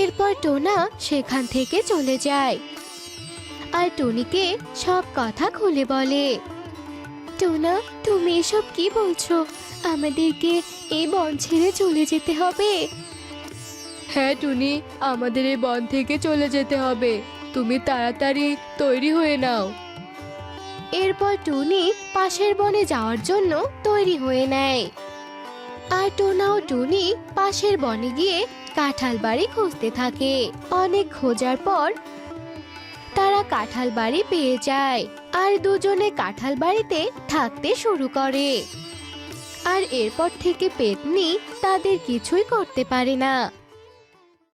এরপর টোনা সেখান থেকে চলে যায়, আর টুনিকে সব কথা খুলে বলে। টোনা, তুমি এসব কি বলছো? আমাদেরকে এই বন ছেড়ে চলে যেতে হবে? হ্যাঁ টুনি, আমাদের এই বন থেকে চলে যেতে হবে, তুমি তাড়াতাড়ি তৈরি হয়ে নাও। এরপর টুনি পাশের বনে যাওয়ার জন্য তৈরি হয়ে নেয়, আর টোনা ও টুনি পাশের বনে গিয়ে কাঁঠাল বাড়ি খুঁজতে থাকে। অনেক খোঁজার পর তারা কাঁঠাল বাড়ি পেয়ে যায়, আর দুজনে কাঁঠাল বাড়িতে থাকতে শুরু করে। আর এরপর থেকে পেতনি তাদের কিছুই করতে পারে না।